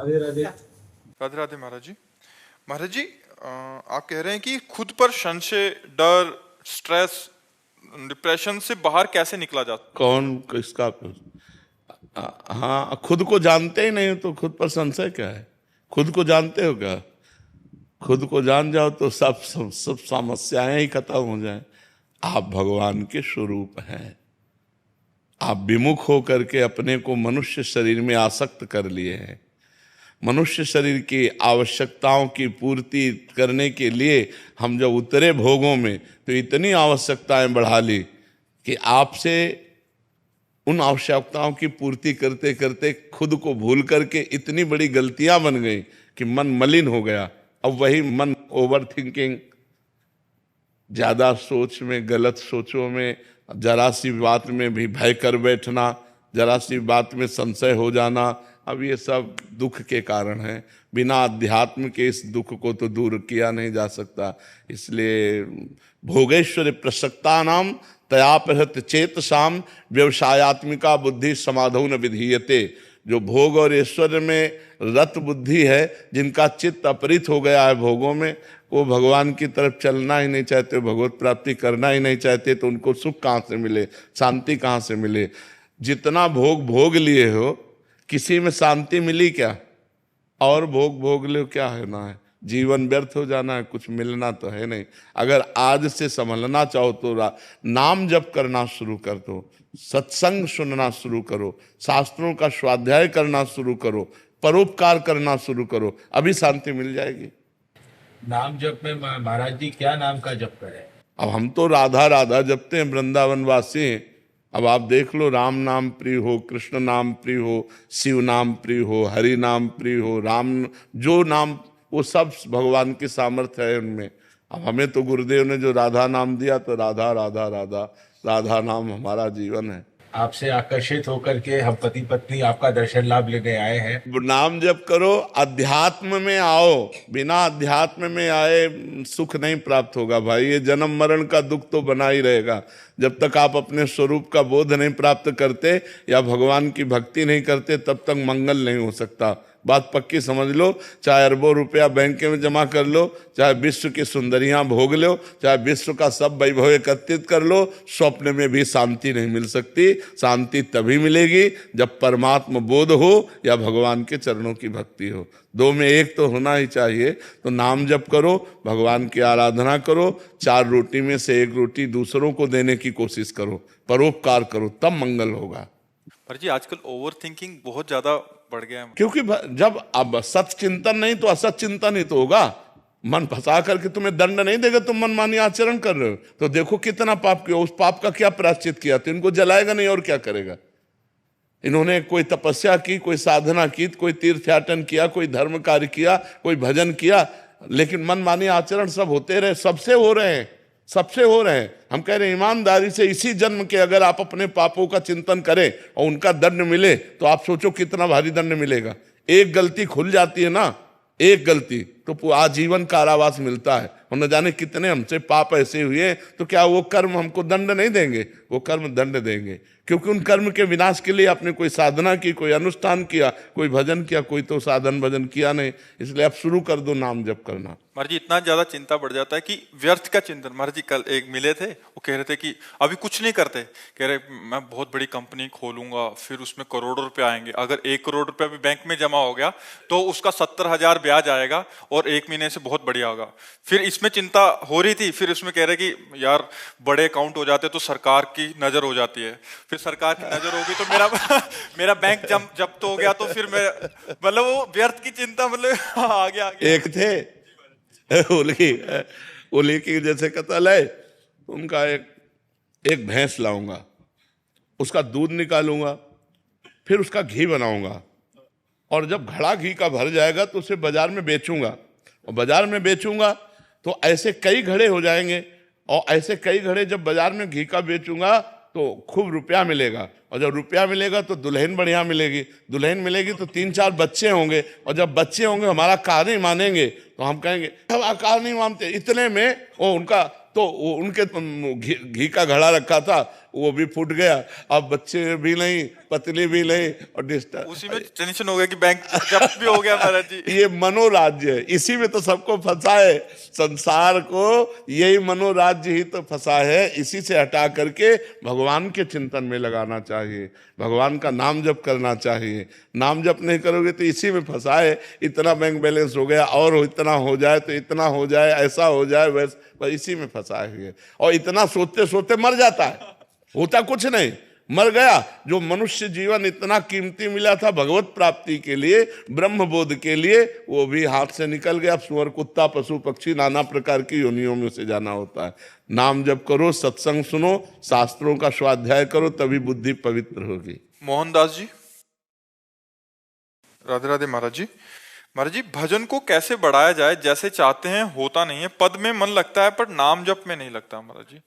राधे राधे। राधे राधे महाराज जी। महाराज जी, आप कह रहे हैं कि खुद पर संशय, डर, स्ट्रेस, डिप्रेशन से बाहर कैसे निकला जाता। कौन किसका? हाँ, खुद को जानते ही नहीं तो खुद पर संशय क्या है? खुद को जानते हो क्या? खुद को जान जाओ तो सब समस्याएं ही खत्म हो जाएं। आप भगवान के स्वरूप हैं। आप विमुख होकर के अपने को मनुष्य शरीर में आसक्त कर लिए हैं। मनुष्य शरीर की आवश्यकताओं की पूर्ति करने के लिए हम जब उतरे भोगों में तो इतनी आवश्यकताएं बढ़ा ली कि आपसे उन आवश्यकताओं की पूर्ति करते करते खुद को भूल करके इतनी बड़ी गलतियां बन गई कि मन मलिन हो गया। अब वही मन ओवर थिंकिंग, ज्यादा सोच में, गलत सोचों में, जरा सी बात में भी भय कर बैठना, जरा सी बात में संशय हो जाना, अब ये सब दुख के कारण है। बिना अध्यात्म के इस दुख को तो दूर किया नहीं जा सकता। इसलिए भोगेश्वर प्रसक्ता नाम तयापहत चेतसाम व्यवसायत्मिका बुद्धि समाधौ न विधीयते। जो भोग और ऐश्वर्य में रत बुद्धि है, जिनका चित्त अपरित हो गया है भोगों में, वो भगवान की तरफ चलना ही नहीं चाहते, भगवत प्राप्ति करना ही नहीं चाहते, तो उनको सुख कहाँ से मिले, शांति कहाँ से मिले? जितना भोग भोग लिए हो, किसी में शांति मिली क्या? और भोग भोग लो, क्या है ना है? जीवन व्यर्थ हो जाना है, कुछ मिलना तो है नहीं। अगर आज से संभलना चाहो तो नाम जप करना शुरू कर दो, सत्संग सुनना शुरू करो, शास्त्रों का स्वाध्याय करना शुरू करो, परोपकार करना शुरू करो, अभी शांति मिल जाएगी। नाम जप में महाराज जी क्या नाम का जप करें? अब हम तो राधा राधा जपते हैं, वृंदावन वासी हैं। अब आप देख लो, राम नाम प्रिय हो, कृष्ण नाम प्रिय हो, शिव नाम प्रिय हो, हरि नाम प्रिय हो, राम जो नाम, वो सब भगवान की सामर्थ्य है उनमें। अब हमें तो गुरुदेव ने जो राधा नाम दिया, तो राधा राधा राधा राधा नाम हमारा जीवन है। आपसे आकर्षित होकर के हम पति पत्नी आपका दर्शन लाभ लेने आए हैं। नाम जप करो, अध्यात्म में आओ। बिना अध्यात्म में आए सुख नहीं प्राप्त होगा भाई। ये जन्म मरण का दुख तो बना ही रहेगा। जब तक आप अपने स्वरूप का बोध नहीं प्राप्त करते या भगवान की भक्ति नहीं करते, तब तक मंगल नहीं हो सकता। बात पक्की समझ लो। चाहे अरबों रुपया बैंक में जमा कर लो, चाहे विश्व की सुंदरियां भोग लो, चाहे विश्व का सब वैभव एकत्रित कर लो, स्वप्न में भी शांति नहीं मिल सकती। शांति तभी मिलेगी जब परमात्मा बोध हो या भगवान के चरणों की भक्ति हो। दो में एक तो होना ही चाहिए। तो नाम जप करो, भगवान की आराधना करो, 4 रोटी में से 1 रोटी दूसरों को देने की कोशिश करो, परोपकार करो, तब मंगल होगा। पर जी आजकल ओवर थिंकिंग बहुत ज्यादा बढ़ गया है। क्योंकि जब अब सत चिंतन नहीं तो असत चिंतन ही तो होगा। मन फंसा करके तुम्हें दंड नहीं देगा, तुम मनमानी आचरण कर रहे हो तो देखो कितना पाप किया। उस पाप का क्या प्रायश्चित किया? तो इनको जलाएगा नहीं और क्या करेगा? इन्होंने कोई तपस्या की, कोई साधना की, कोई तीर्थयाटन किया, कोई धर्म कार्य किया, कोई भजन किया, लेकिन मनमानी आचरण सब होते रहे। सबसे हो रहे हैं, सबसे हो रहे हैं। हम कह रहे हैं ईमानदारी से इसी जन्म के अगर आप अपने पापों का चिंतन करें और उनका दंड मिले, तो आप सोचो कितना भारी दंड मिलेगा। एक गलती खुल जाती है ना, एक गलती तो आजीवन कारावास मिलता है। और न जाने कितने हमसे पाप ऐसे हुए, तो क्या वो कर्म हमको दंड नहीं देंगे? वो कर्म दंड देंगे, क्योंकि उन कर्म के विनाश के लिए आपने कोई साधना की, कोई अनुष्ठान किया, कोई भजन किया, कोई तो साधन भजन किया नहीं। इसलिए आप शुरू कर दो नाम जप करना। महाराज जी इतना ज्यादा चिंता बढ़ जाता है कि व्यर्थ का चिंतन। महाराज जी कल एक मिले थे, वो कह रहे थे कि अभी कुछ नहीं करते, कह रहे मैं बहुत बड़ी कंपनी खोलूंगा, फिर उसमें करोड़ों रुपए आएंगे। अगर 1 करोड़ रुपया भी बैंक में जमा हो गया तो उसका 70,000 ब्याज आएगा और 1 महीने से बहुत बढ़िया होगा। फिर इसमें चिंता हो रही थी, फिर उसमें कह रहे कि यार बड़े अकाउंट हो जाते तो सरकार की नजर हो जाती है, फिर सरकार की नजर होगी तो मेरा मेरा बैंक जब्त हो गया, तो फिर मैं मतलब वो व्यर्थ की चिंता, मतलब आगे आगे। एक थे ओली की जैसे कतल है, उनका एक भैंस लाऊंगा, उसका दूध निकालूंगा, फिर उसका घी बनाऊंगा, और जब घड़ा घी का भर जाएगा तो उसे बाजार में बेचूंगा, और बाजार में बेचूंगा तो ऐसे कई घड़े हो जाएंगे, और ऐसे कई घड़े जब बाजार में घी का बेचूंगा तो खूब रुपया मिलेगा, और जब रुपया मिलेगा तो दुल्हन बढ़िया मिलेगी, दुल्हन मिलेगी तो 3-4 बच्चे होंगे, और जब बच्चे होंगे हमारा कार नहीं मानेंगे तो हम कहेंगे हम कार नहीं मानते। इतने में वो उनका तो उनके घी का घड़ा रखा था, वो भी फूट गया, अब बच्चे भी नहीं, पत्नी भी नहीं, और डिस्टर्ब। उसी में टेंशन हो गया कि बैंक जब्त भी हो गया महाराज जी। ये मनोराज्य है, इसी में तो सबको फंसा है, संसार को यही मनोराज्य ही तो फंसा है। इसी से हटा करके भगवान के चिंतन में लगाना चाहिए, भगवान का नाम जप करना चाहिए। नाम जप नहीं करोगे तो इसी में फंसा है, इतना बैंक बैलेंस हो गया, और इतना हो जाए तो इतना हो जाए, ऐसा हो जाए वैसा, बस इसी में फंसा है। और इतना सोचते सोचते मर जाता है, होता कुछ नहीं, मर गया। जो मनुष्य जीवन इतना कीमती मिला था भगवत प्राप्ति के लिए, ब्रह्म बोध के लिए, वो भी हाथ से निकल गया। सुअर, कुत्ता, पशु पक्षी, नाना प्रकार की योनियों में से जाना होता है। नाम जप करो, सत्संग सुनो, शास्त्रों का स्वाध्याय करो, तभी बुद्धि पवित्र होगी। मोहनदास जी, राधे राधे महाराज जी। महाराज जी, भजन को कैसे बढ़ाया जाए? जैसे चाहते हैं होता नहीं है, पद में मन लगता है पर नाम जप में नहीं लगता महाराज जी।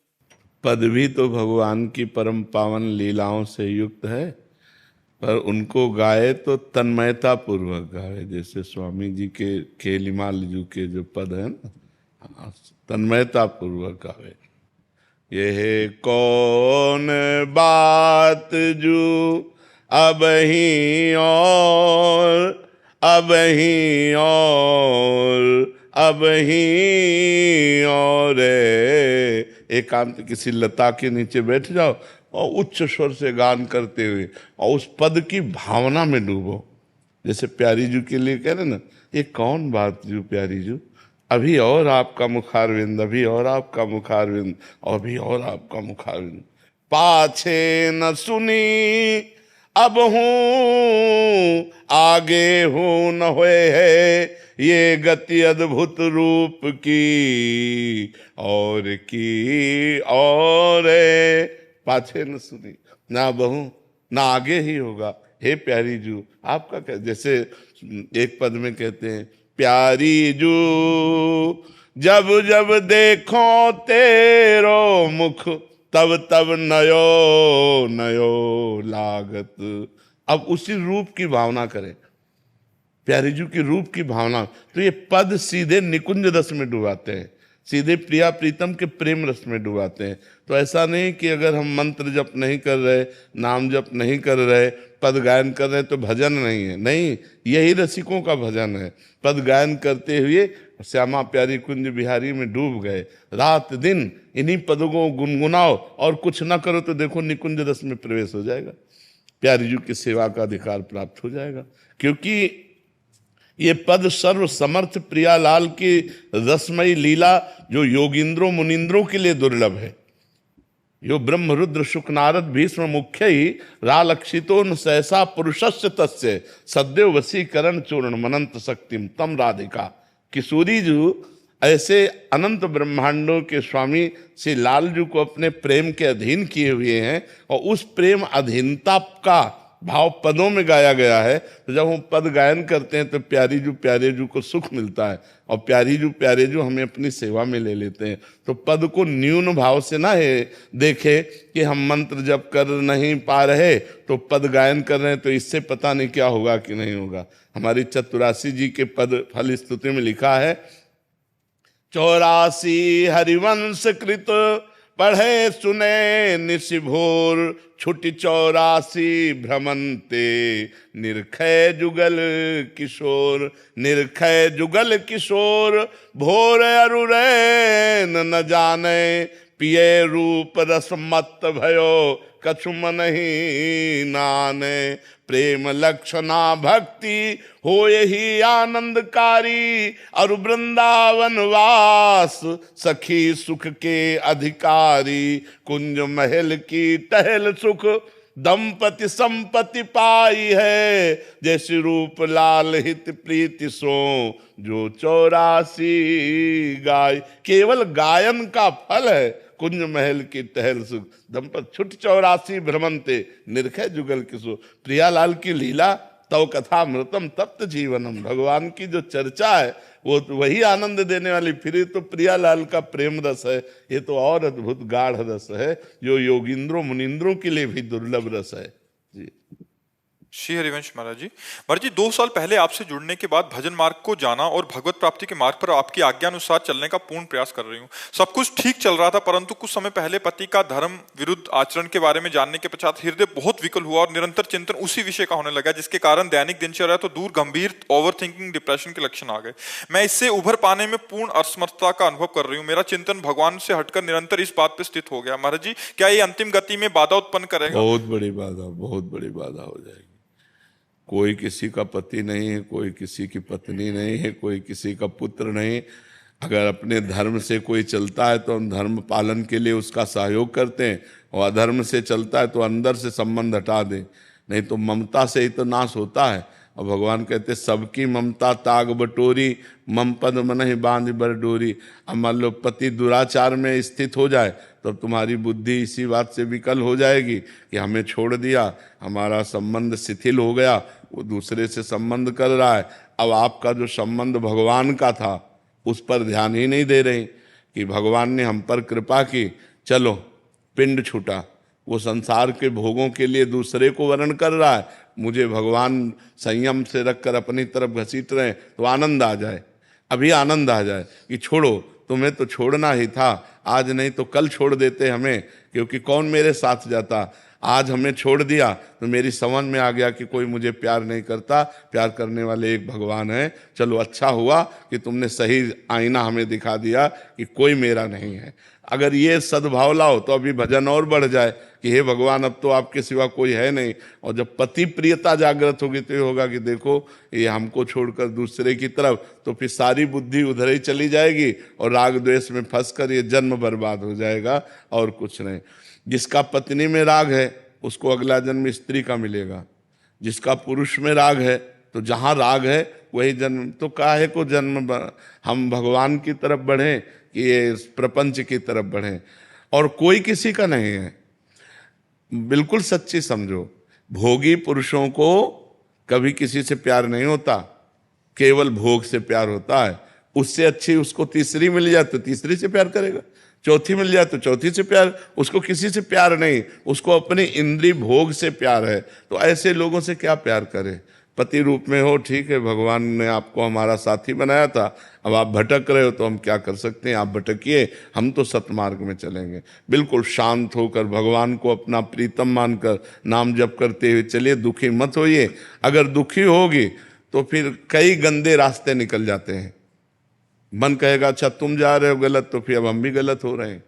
पद भी तो भगवान की परम पावन लीलाओं से युक्त है, पर उनको गाए तो तन्मयता पूर्वक गाए। जैसे स्वामी जी के केलिमाल जी के जो पद है ना, तन्मयता पूर्वक गावे। ये कौन बात जो अब ही और, अब ही और, अब ही और, एकांत किसी लता के नीचे बैठ जाओ और उच्च स्वर से गान करते हुए और उस पद की भावना में डूबो। जैसे प्यारी जू के लिए कह रहे ना, ये कौन बात जू प्यारी जू, अभी और आपका मुखारविंद, अभी और आपका मुखारविंद, अभी और आपका मुखारविंद। पाछे न सुनी अब हूँ, आगे हूँ न हुए है, ये गति अद्भुत रूप की और पाछे न सुनी, ना बहू ना आगे ही होगा। हे प्यारी जू, आपका क्या, जैसे एक पद में कहते हैं, प्यारी जू जब जब देखो तेरो मुख, तब तब नयो नयो लागत। अब उसी रूप की भावना करें, प्यारी जू की रूप की भावना। तो ये पद सीधे निकुंज रस में डुबाते हैं, सीधे प्रिया प्रीतम के प्रेम रस में डुबाते हैं। तो ऐसा नहीं कि अगर हम मंत्र जप नहीं कर रहे, नाम जप नहीं कर रहे, पद गायन कर रहे तो भजन नहीं है। नहीं, यही रसिकों का भजन है। पद गायन करते हुए श्यामा प्यारी कुंज बिहारी में डूब गए, रात दिन इन्हीं पदों को गुनगुनाओ और कुछ ना करो तो देखो निकुंज रस में प्रवेश हो जाएगा, प्यारी जी की सेवा का अधिकार प्राप्त हो जाएगा। क्योंकि ये पद सर्व समर्थ प्रियालाल की रसमयी लीला जो योगिंद्रों मुनिंद्रों के लिए दुर्लभ है। यो ब्रह्म रुद्र शुक नारद भीष्म मुख्य ही रालक्षितो न सहसा पुरुषस्य तस्य सद्यो वसीकरण चूर्ण मनंत शक्तिम तम राधिका। किशोरी जी ऐसे अनंत ब्रह्मांडों के स्वामी श्री लाल जी को अपने प्रेम के अधीन किए हुए हैं, और उस प्रेम अधीनता का भाव पदों में गाया गया है। तो जब हम पद गायन करते हैं तो प्यारी जू प्यारे जू को सुख मिलता है, और प्यारी जू प्यारे जू हमें अपनी सेवा में ले लेते हैं। तो पद को न्यून भाव से ना है देखे कि हम मंत्र जप कर नहीं पा रहे तो पद गायन कर रहे हैं तो इससे पता नहीं क्या होगा कि नहीं होगा। हमारी चतुरासी जी के पद फल स्तुति में लिखा है, 84 हरिवंश कृत पढ़े सुने निशिभोर, छुटी 84 भ्रमंते निर्खय जुगल किशोर। निर्खय जुगल किशोर भोर अरुरैन न जाने, पिए रूप रस मत भयो कछु मन ही नाने। प्रेम लक्षणा भक्ति हो यही आनंदकारी, और वृंदावन वास सखी सुख के अधिकारी। कुंज महल की टहल सुख दंपति संपत्ति पाई है, जैसे रूप लाल हित प्रीति सो जो 84 गाय। केवल गायन का फल है कुंज महल की टहल सुख दंपत छुट 84 भ्रमंते निर्खय जुगल किशोर। प्रियालाल की लीला तव कथा मृतम तप्त जीवनम। भगवान की जो चर्चा है वो तो वही आनंद देने वाली। फिर ये तो प्रियालाल का प्रेम रस है, ये तो और अद्भुत गाढ़ रस है जो योगिंद्रों मुनिंद्रों के लिए भी दुर्लभ रस है जी। श्री हरिवंश महाराज जी 2 साल पहले आपसे जुड़ने के बाद भजन मार्ग को जाना और भगवत प्राप्ति के मार्ग पर आपकी आज्ञा अनुसार चलने का पूर्ण प्रयास कर रही हूँ। सब कुछ ठीक चल रहा था, परंतु कुछ समय पहले पति का धर्म विरुद्ध आचरण के बारे में जानने के पश्चात हृदय बहुत विकल हुआ और निरंतर चिंतन उसी विषय का होने लगा, जिसके कारण दैनिक दिनचर्या तो दूर गंभीर ओवर थिंकिंग, डिप्रेशन के लक्षण आ गए। मैं इससे उभर पाने में पूर्ण असमर्थता का अनुभव कर रही हूँ। मेरा चिंतन भगवान से हटकर निरंतर इस बात पर स्थित हो गया। महाराज जी, क्या ये अंतिम गति में बाधा उत्पन्न करेगा? बहुत बड़ी बाधा हो जाएगी। कोई किसी का पति नहीं है, कोई किसी की पत्नी नहीं है, कोई किसी का पुत्र नहीं। अगर अपने धर्म से कोई चलता है तो हम धर्म पालन के लिए उसका सहयोग करते हैं, और अधर्म से चलता है तो अंदर से संबंध हटा दें, नहीं तो ममता से ही तो नाश होता है। और भगवान कहते सबकी ममता ताग बटोरी, मम पद मनहि बांध बर डोरी। अब मान लो पति दुराचार में स्थित हो जाए तो तुम्हारी बुद्धि इसी बात से विकल हो जाएगी कि हमें छोड़ दिया, हमारा संबंध शिथिल हो गया, वो दूसरे से संबंध कर रहा है। अब आपका जो संबंध भगवान का था उस पर ध्यान ही नहीं दे रहे कि भगवान ने हम पर कृपा की, चलो पिंड छूटा। वो संसार के भोगों के लिए दूसरे को वर्ण कर रहा है, मुझे भगवान संयम से रखकर अपनी तरफ घसीट रहे हैं, तो आनंद आ जाए, अभी आनंद आ जाए कि छोड़ो, तुम्हें तो छोड़ना ही था, आज नहीं तो कल छोड़ देते हमें, क्योंकि कौन मेरे साथ जाता। आज हमें छोड़ दिया तो मेरी समझ में आ गया कि कोई मुझे प्यार नहीं करता, प्यार करने वाले एक भगवान है। चलो अच्छा हुआ कि तुमने सही आईना हमें दिखा दिया कि कोई मेरा नहीं है। अगर ये सद्भाव लाओ तो अभी भजन और बढ़ जाए कि हे भगवान, अब तो आपके सिवा कोई है नहीं। और जब पति प्रियता जागृत होगी तो ये होगा कि देखो ये हमको छोड़कर दूसरे की तरफ, तो फिर सारी बुद्धि उधर ही चली जाएगी और राग द्वेष में फंसकर ये जन्म बर्बाद हो जाएगा और कुछ नहीं। जिसका पत्नी में राग है उसको अगला जन्म स्त्री का मिलेगा, जिसका पुरुष में राग है तो जहाँ राग है वही जन्म। तो काहे को जन्म हम भगवान की तरफ बढ़ें कि ये प्रपंच की तरफ बढ़ें, और कोई किसी का नहीं है। बिल्कुल सच्ची समझो, भोगी पुरुषों को कभी किसी से प्यार नहीं होता, केवल भोग से प्यार होता है। उससे अच्छी उसको तीसरी मिल जाए तो तीसरी से प्यार करेगा, चौथी मिल जाए तो चौथी से प्यार। उसको किसी से प्यार नहीं, उसको अपनी इंद्रिय भोग से प्यार है। तो ऐसे लोगों से क्या प्यार करे? पति रूप में हो, ठीक है, भगवान ने आपको हमारा साथी बनाया था, अब आप भटक रहे हो तो हम क्या कर सकते हैं? आप भटकिए, हम तो सतमार्ग में चलेंगे। बिल्कुल शांत होकर भगवान को अपना प्रीतम मानकर नाम जप करते हुए चलिए, दुखी मत होइए। अगर दुखी होगी तो फिर कई गंदे रास्ते निकल जाते हैं। मन कहेगा अच्छा तुम जा रहे हो गलत, तो फिर अब हम भी गलत हो रहे हैं।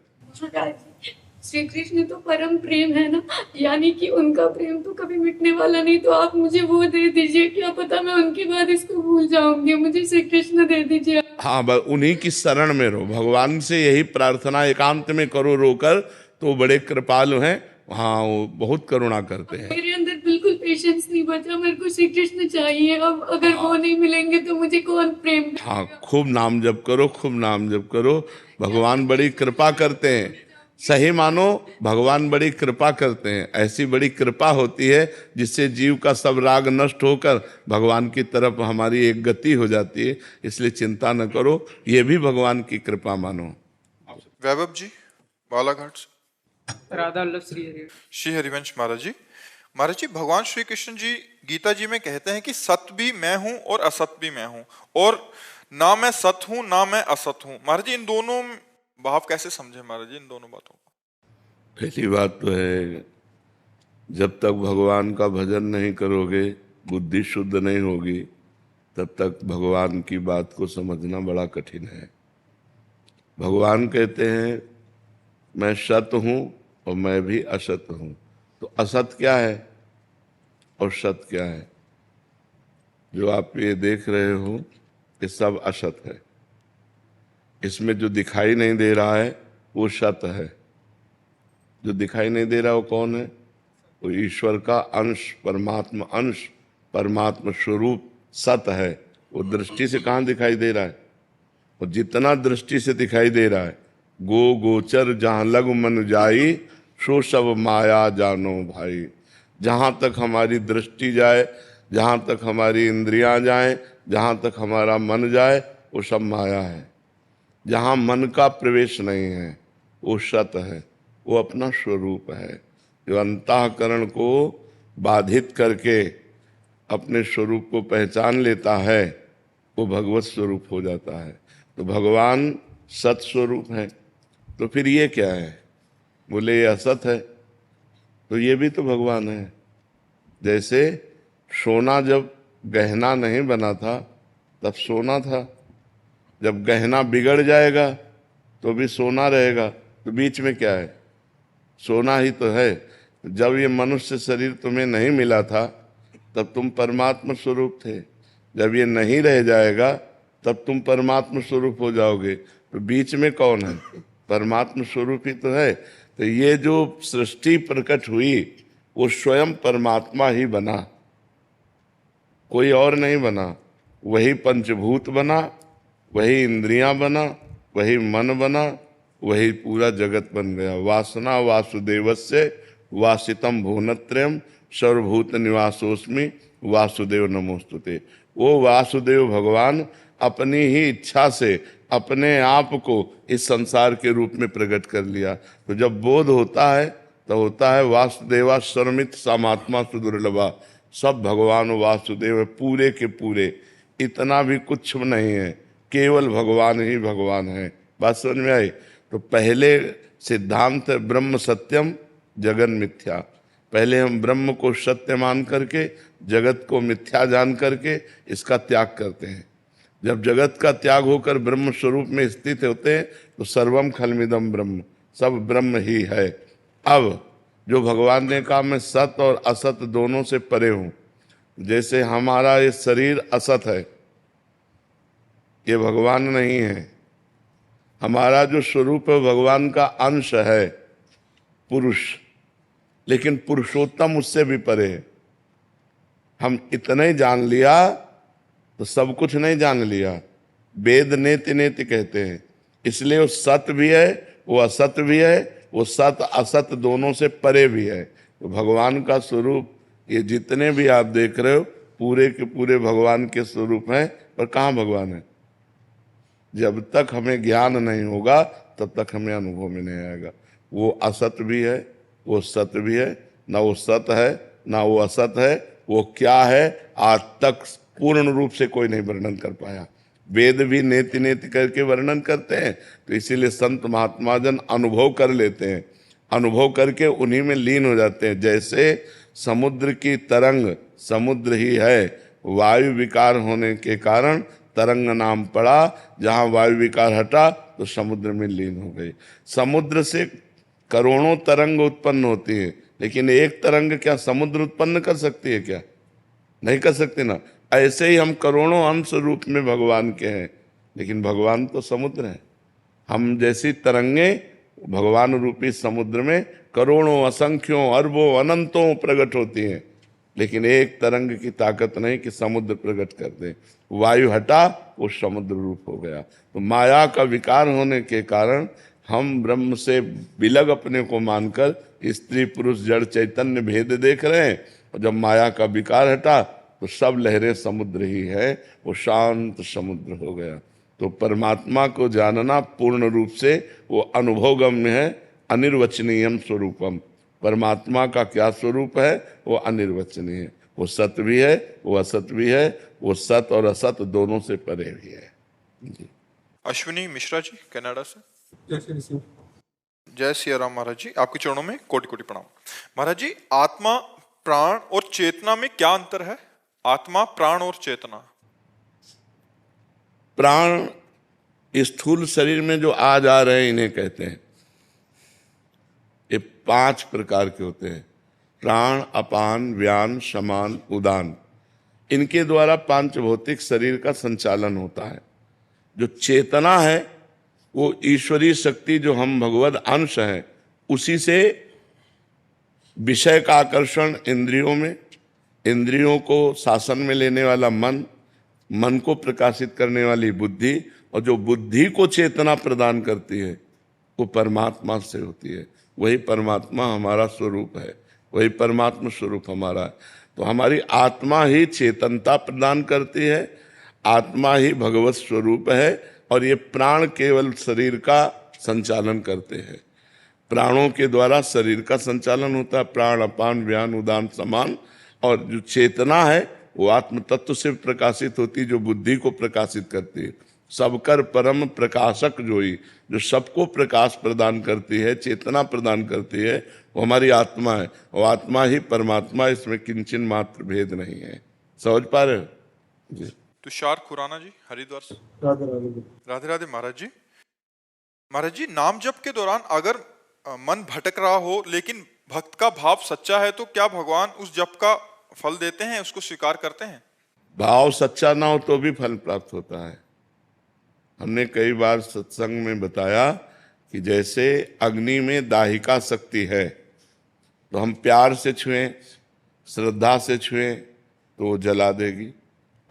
श्री कृष्ण तो परम प्रेम है ना, यानी कि उनका प्रेम तो कभी मिटने वाला नहीं। तो आप मुझे वो दे दीजिए, क्या पता मैं उनके बाद इसको भूल जाऊंगी। मुझे श्री कृष्ण दे दीजिए। हाँ, बस उन्हीं की शरण में रहो, भगवान से यही प्रार्थना एकांत में करो रोकर, तो बड़े कृपालु हैं। हाँ, वो बहुत करुणा करते हैं। मेरे अंदर बिल्कुल पेशेंस नहीं बचा, मेरे को श्री कृष्ण चाहिए। अब अगर वो नहीं मिलेंगे तो मुझे कौन प्रेम करेगा? हाँ, खूब नाम जप करो, खूब नाम जप करो। भगवान बड़ी कृपा करते हैं, सही मानो, भगवान बड़ी कृपा करते हैं। ऐसी बड़ी कृपा होती है जिससे जीव का सब राग नष्ट होकर भगवान की तरफ हमारी एक गति हो जाती है। इसलिए चिंता न करो, ये भी भगवान की कृपा मानो। वैभव जी बालाघाट से। राधा वल्लभ श्री हरि। श्री हरिवंश महाराज जी, भगवान श्री कृष्ण जी गीता जी में कहते हैं कि सत भी मैं हूं और असत भी मैं हूं, और ना मैं सत हूं ना मैं असत हूं। महाराज जी, इन दोनों भाव कैसे समझे महाराज जी, इन दोनों बातों को? पहली बात तो है, जब तक भगवान का भजन नहीं करोगे, बुद्धि शुद्ध नहीं होगी, तब तक भगवान की बात को समझना बड़ा कठिन है। भगवान कहते हैं मैं सत हूं और मैं भी असत हूं। तो असत क्या है और सत क्या है? जो आप ये देख रहे हो ये सब असत है। इसमें जो दिखाई नहीं दे रहा है वो सत है। जो दिखाई नहीं दे रहा वो कौन है? वो ईश्वर का अंश, परमात्मा अंश, परमात्मा स्वरूप सत है। वो दृष्टि से कहाँ दिखाई दे रहा है? और जितना दृष्टि से दिखाई दे रहा है, गो गोचर जहाँ लग मन जाई, सो सब माया जानो भाई। जहाँ तक हमारी दृष्टि जाए, जहाँ तक हमारी इंद्रियां जाएं, जहाँ तक हमारा मन जाए, वो सब माया है। जहाँ मन का प्रवेश नहीं है वो सत है, वो अपना स्वरूप है। जो अंतःकरण को बाधित करके अपने स्वरूप को पहचान लेता है वो भगवत स्वरूप हो जाता है। तो भगवान सत स्वरूप है, तो फिर ये क्या है? बोले ये असत है, तो ये भी तो भगवान है। जैसे सोना जब गहना नहीं बना था तब सोना था, जब गहना बिगड़ जाएगा तो भी सोना रहेगा, तो बीच में क्या है? सोना ही तो है। जब ये मनुष्य शरीर तुम्हें नहीं मिला था तब तुम परमात्मा स्वरूप थे, जब ये नहीं रह जाएगा तब तुम परमात्मा स्वरूप हो जाओगे, तो बीच में कौन है? परमात्मा स्वरूप ही तो है। तो ये जो सृष्टि प्रकट हुई वो स्वयं परमात्मा ही बना, कोई और नहीं बना। वही पंचभूत बना, वही इंद्रियां बना, वही मन बना, वही पूरा जगत बन गया। वासना वासुदेवस्य वासितम भुवनत्रयम् सर्वभूत निवासोस्मि वासुदेव नमोस्तुते। वो वासुदेव भगवान अपनी ही इच्छा से अपने आप को इस संसार के रूप में प्रकट कर लिया। तो जब बोध होता है तो होता है वासुदेवा सर्वमित समात्मा सुदुर्लभा, सब भगवान वासुदेव पूरे के पूरे, इतना भी कुछ नहीं है, केवल भगवान ही भगवान है। बात समझ में आई? तो पहले सिद्धांत ब्रह्म सत्यम जगन मिथ्या। पहले हम ब्रह्म को सत्य मान करके जगत को मिथ्या जान करके इसका त्याग करते हैं। जब जगत का त्याग होकर ब्रह्म स्वरूप में स्थित होते हैं तो सर्वम खलमिदम ब्रह्म, सब ब्रह्म ही है। अब जो भगवान ने कहा मैं सत और असत दोनों से परे हूं, जैसे हमारा ये शरीर असत है, ये भगवान नहीं है। हमारा जो स्वरूप है भगवान का अंश है, पुरुष, लेकिन पुरुषोत्तम उससे भी परे है। हम इतना ही जान लिया तो सब कुछ नहीं जान लिया। वेद नेति नेति कहते हैं, इसलिए वो सत्य भी है, वो असत्य भी है, वो सत असत दोनों से परे भी है। तो भगवान का स्वरूप ये जितने भी आप देख रहे हो पूरे के पूरे भगवान के स्वरूप हैं। पर कहाँ भगवान है? जब तक हमें ज्ञान नहीं होगा तब तक हमें अनुभव में नहीं आएगा। वो असत भी है, वो सत्य भी है, ना वो सत है ना वो असत है। वो क्या है आज तक पूर्ण रूप से कोई नहीं वर्णन कर पाया। वेद भी नेति नेति करके वर्णन करते हैं, तो इसीलिए संत महात्मा जन अनुभव कर लेते हैं, अनुभव करके उन्हीं में लीन हो जाते हैं। जैसे समुद्र की तरंग समुद्र ही है, वायु विकार होने के कारण तरंग नाम पड़ा, जहां वायु विकार हटा तो समुद्र में लीन हो गई। समुद्र से करोड़ों तरंग उत्पन्न होती है, लेकिन एक तरंग क्या समुद्र उत्पन्न कर सकती है? क्या नहीं कर सकती ना। ऐसे ही हम करोड़ों अंश रूप में भगवान के हैं, लेकिन भगवान तो समुद्र है। हम जैसी तरंगे भगवान रूपी समुद्र में करोड़ों असंख्यों अरबों अनंतों प्रकट होती हैं, लेकिन एक तरंग की ताकत नहीं कि समुद्र प्रकट कर दे। वायु हटा वो समुद्र रूप हो गया। तो माया का विकार होने के कारण हम ब्रह्म से विलग अपने को मानकर स्त्री पुरुष जड़ चैतन्य भेद देख रहे हैं, और जब माया का विकार हटा तो सब लहरें समुद्र ही है, वो शांत समुद्र हो गया। तो परमात्मा को जानना पूर्ण रूप से वो अनुभवगम्य है। अनिर्वचनीयम स्वरूपम, परमात्मा का क्या स्वरूप है? वो अनिर्वचनीय है। वो सत्य भी है, वो असत भी है, वो सत और असत दोनों से परे भी है। जी। अश्विनी मिश्रा जी कनाडा से। जय सिया राम महाराज जी, आपके चरणों में कोटि कोटि प्रणाम। महाराज जी, आत्मा प्राण और चेतना में क्या अंतर है? आत्मा प्राण और चेतना। प्राण स्थूल शरीर में जो आ जा रहे हैं इन्हें कहते हैं। ये 5 प्रकार के होते हैं, प्राण अपान व्यान समान उदान। इनके द्वारा पांच भौतिक शरीर का संचालन होता है। जो चेतना है वो ईश्वरीय शक्ति, जो हम भगवद अंश हैं, उसी से विषय का आकर्षण इंद्रियों में, इंद्रियों को शासन में लेने वाला मन, मन को प्रकाशित करने वाली बुद्धि, और जो बुद्धि को चेतना प्रदान करती है वो परमात्मा से होती है। वही परमात्मा हमारा स्वरूप है, वही परमात्मा स्वरूप हमारा है। तो हमारी आत्मा ही चेतनता प्रदान करती है, आत्मा ही भगवत स्वरूप है, और ये प्राण केवल शरीर का संचालन करते हैं। प्राणों के द्वारा शरीर का संचालन होता है, प्राण अपान व्यान उदान समान। और जो चेतना है वो आत्म तत्व से प्रकाशित होती जो बुद्धि को प्रकाशित करती है। सबकर परम प्रकाशक जोई, जो सबको प्रकाश प्रदान करती है, चेतना प्रदान करती है, वो हमारी आत्मा है। वो आत्मा ही परमात्मा, इसमें किंचन मात्र भेद नहीं है। समझ पा रहे हो जी? तुषार खुराना जी हरिद्वार से। राधे राधे महाराज जी, नाम जप के दौरान अगर मन भटक रहा हो लेकिन भक्त का भाव सच्चा है तो क्या भगवान उस जप का फल देते हैं, उसको स्वीकार करते हैं? भाव सच्चा ना हो तो भी फल प्राप्त होता है। हमने कई बार सत्संग में बताया कि जैसे अग्नि में दाहिका शक्ति है, तो हम प्यार से छुएं, श्रद्धा से छुएं तो वो जला देगी,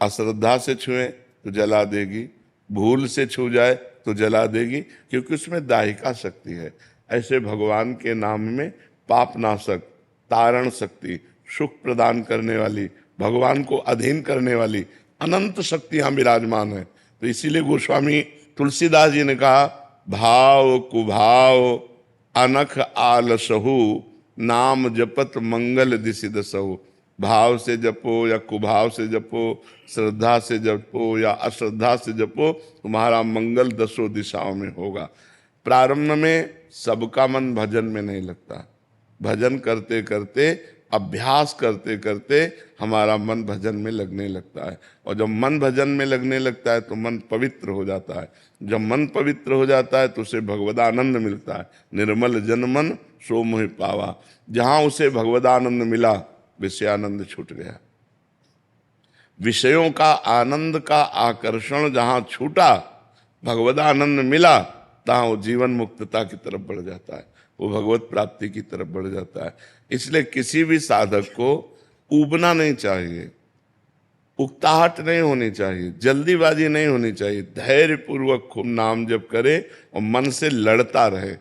अश्रद्धा से छुएं तो जला देगी, भूल से छू जाए तो जला देगी, क्योंकि उसमें दाहिका शक्ति है। ऐसे भगवान के नाम में पाप नाशक, तारण शक्ति, सुख प्रदान करने वाली, भगवान को अधीन करने वाली अनंत शक्तियां विराजमान है। तो इसीलिए गोस्वामी तुलसीदास जी ने कहा, भाव कुभाव अनख आलसहु, नाम जपत मंगल दिशि दसहु। भाव से जपो या कुभाव से जपो, श्रद्धा से जपो या अश्रद्धा से जपो, तुम्हारा मंगल दसों दिशाओं में होगा। प्रारंभ में सबका मन भजन में नहीं लगता, भजन करते करते, अभ्यास करते करते हमारा मन भजन में लगने लगता है। और जब मन भजन में लगने लगता है तो मन पवित्र हो जाता है। जब मन पवित्र हो जाता है तो उसे भगवदानंद मिलता है। निर्मल जन मन सो मोहि पावा। जहां उसे भगवदानंद मिला, विषयानंद छूट गया। विषयों का आनंद का आकर्षण जहां छूटा, भगवदानंद मिला, तहां वो जीवन मुक्तता की तरफ बढ़ जाता है, वो भगवत प्राप्ति की तरफ बढ़ जाता है। इसलिए किसी भी साधक को ऊबना नहीं चाहिए, उकताहट नहीं होनी चाहिए, जल्दीबाजी नहीं होनी चाहिए। धैर्य पूर्वक खूब नाम जप करे और मन से लड़ता रहे।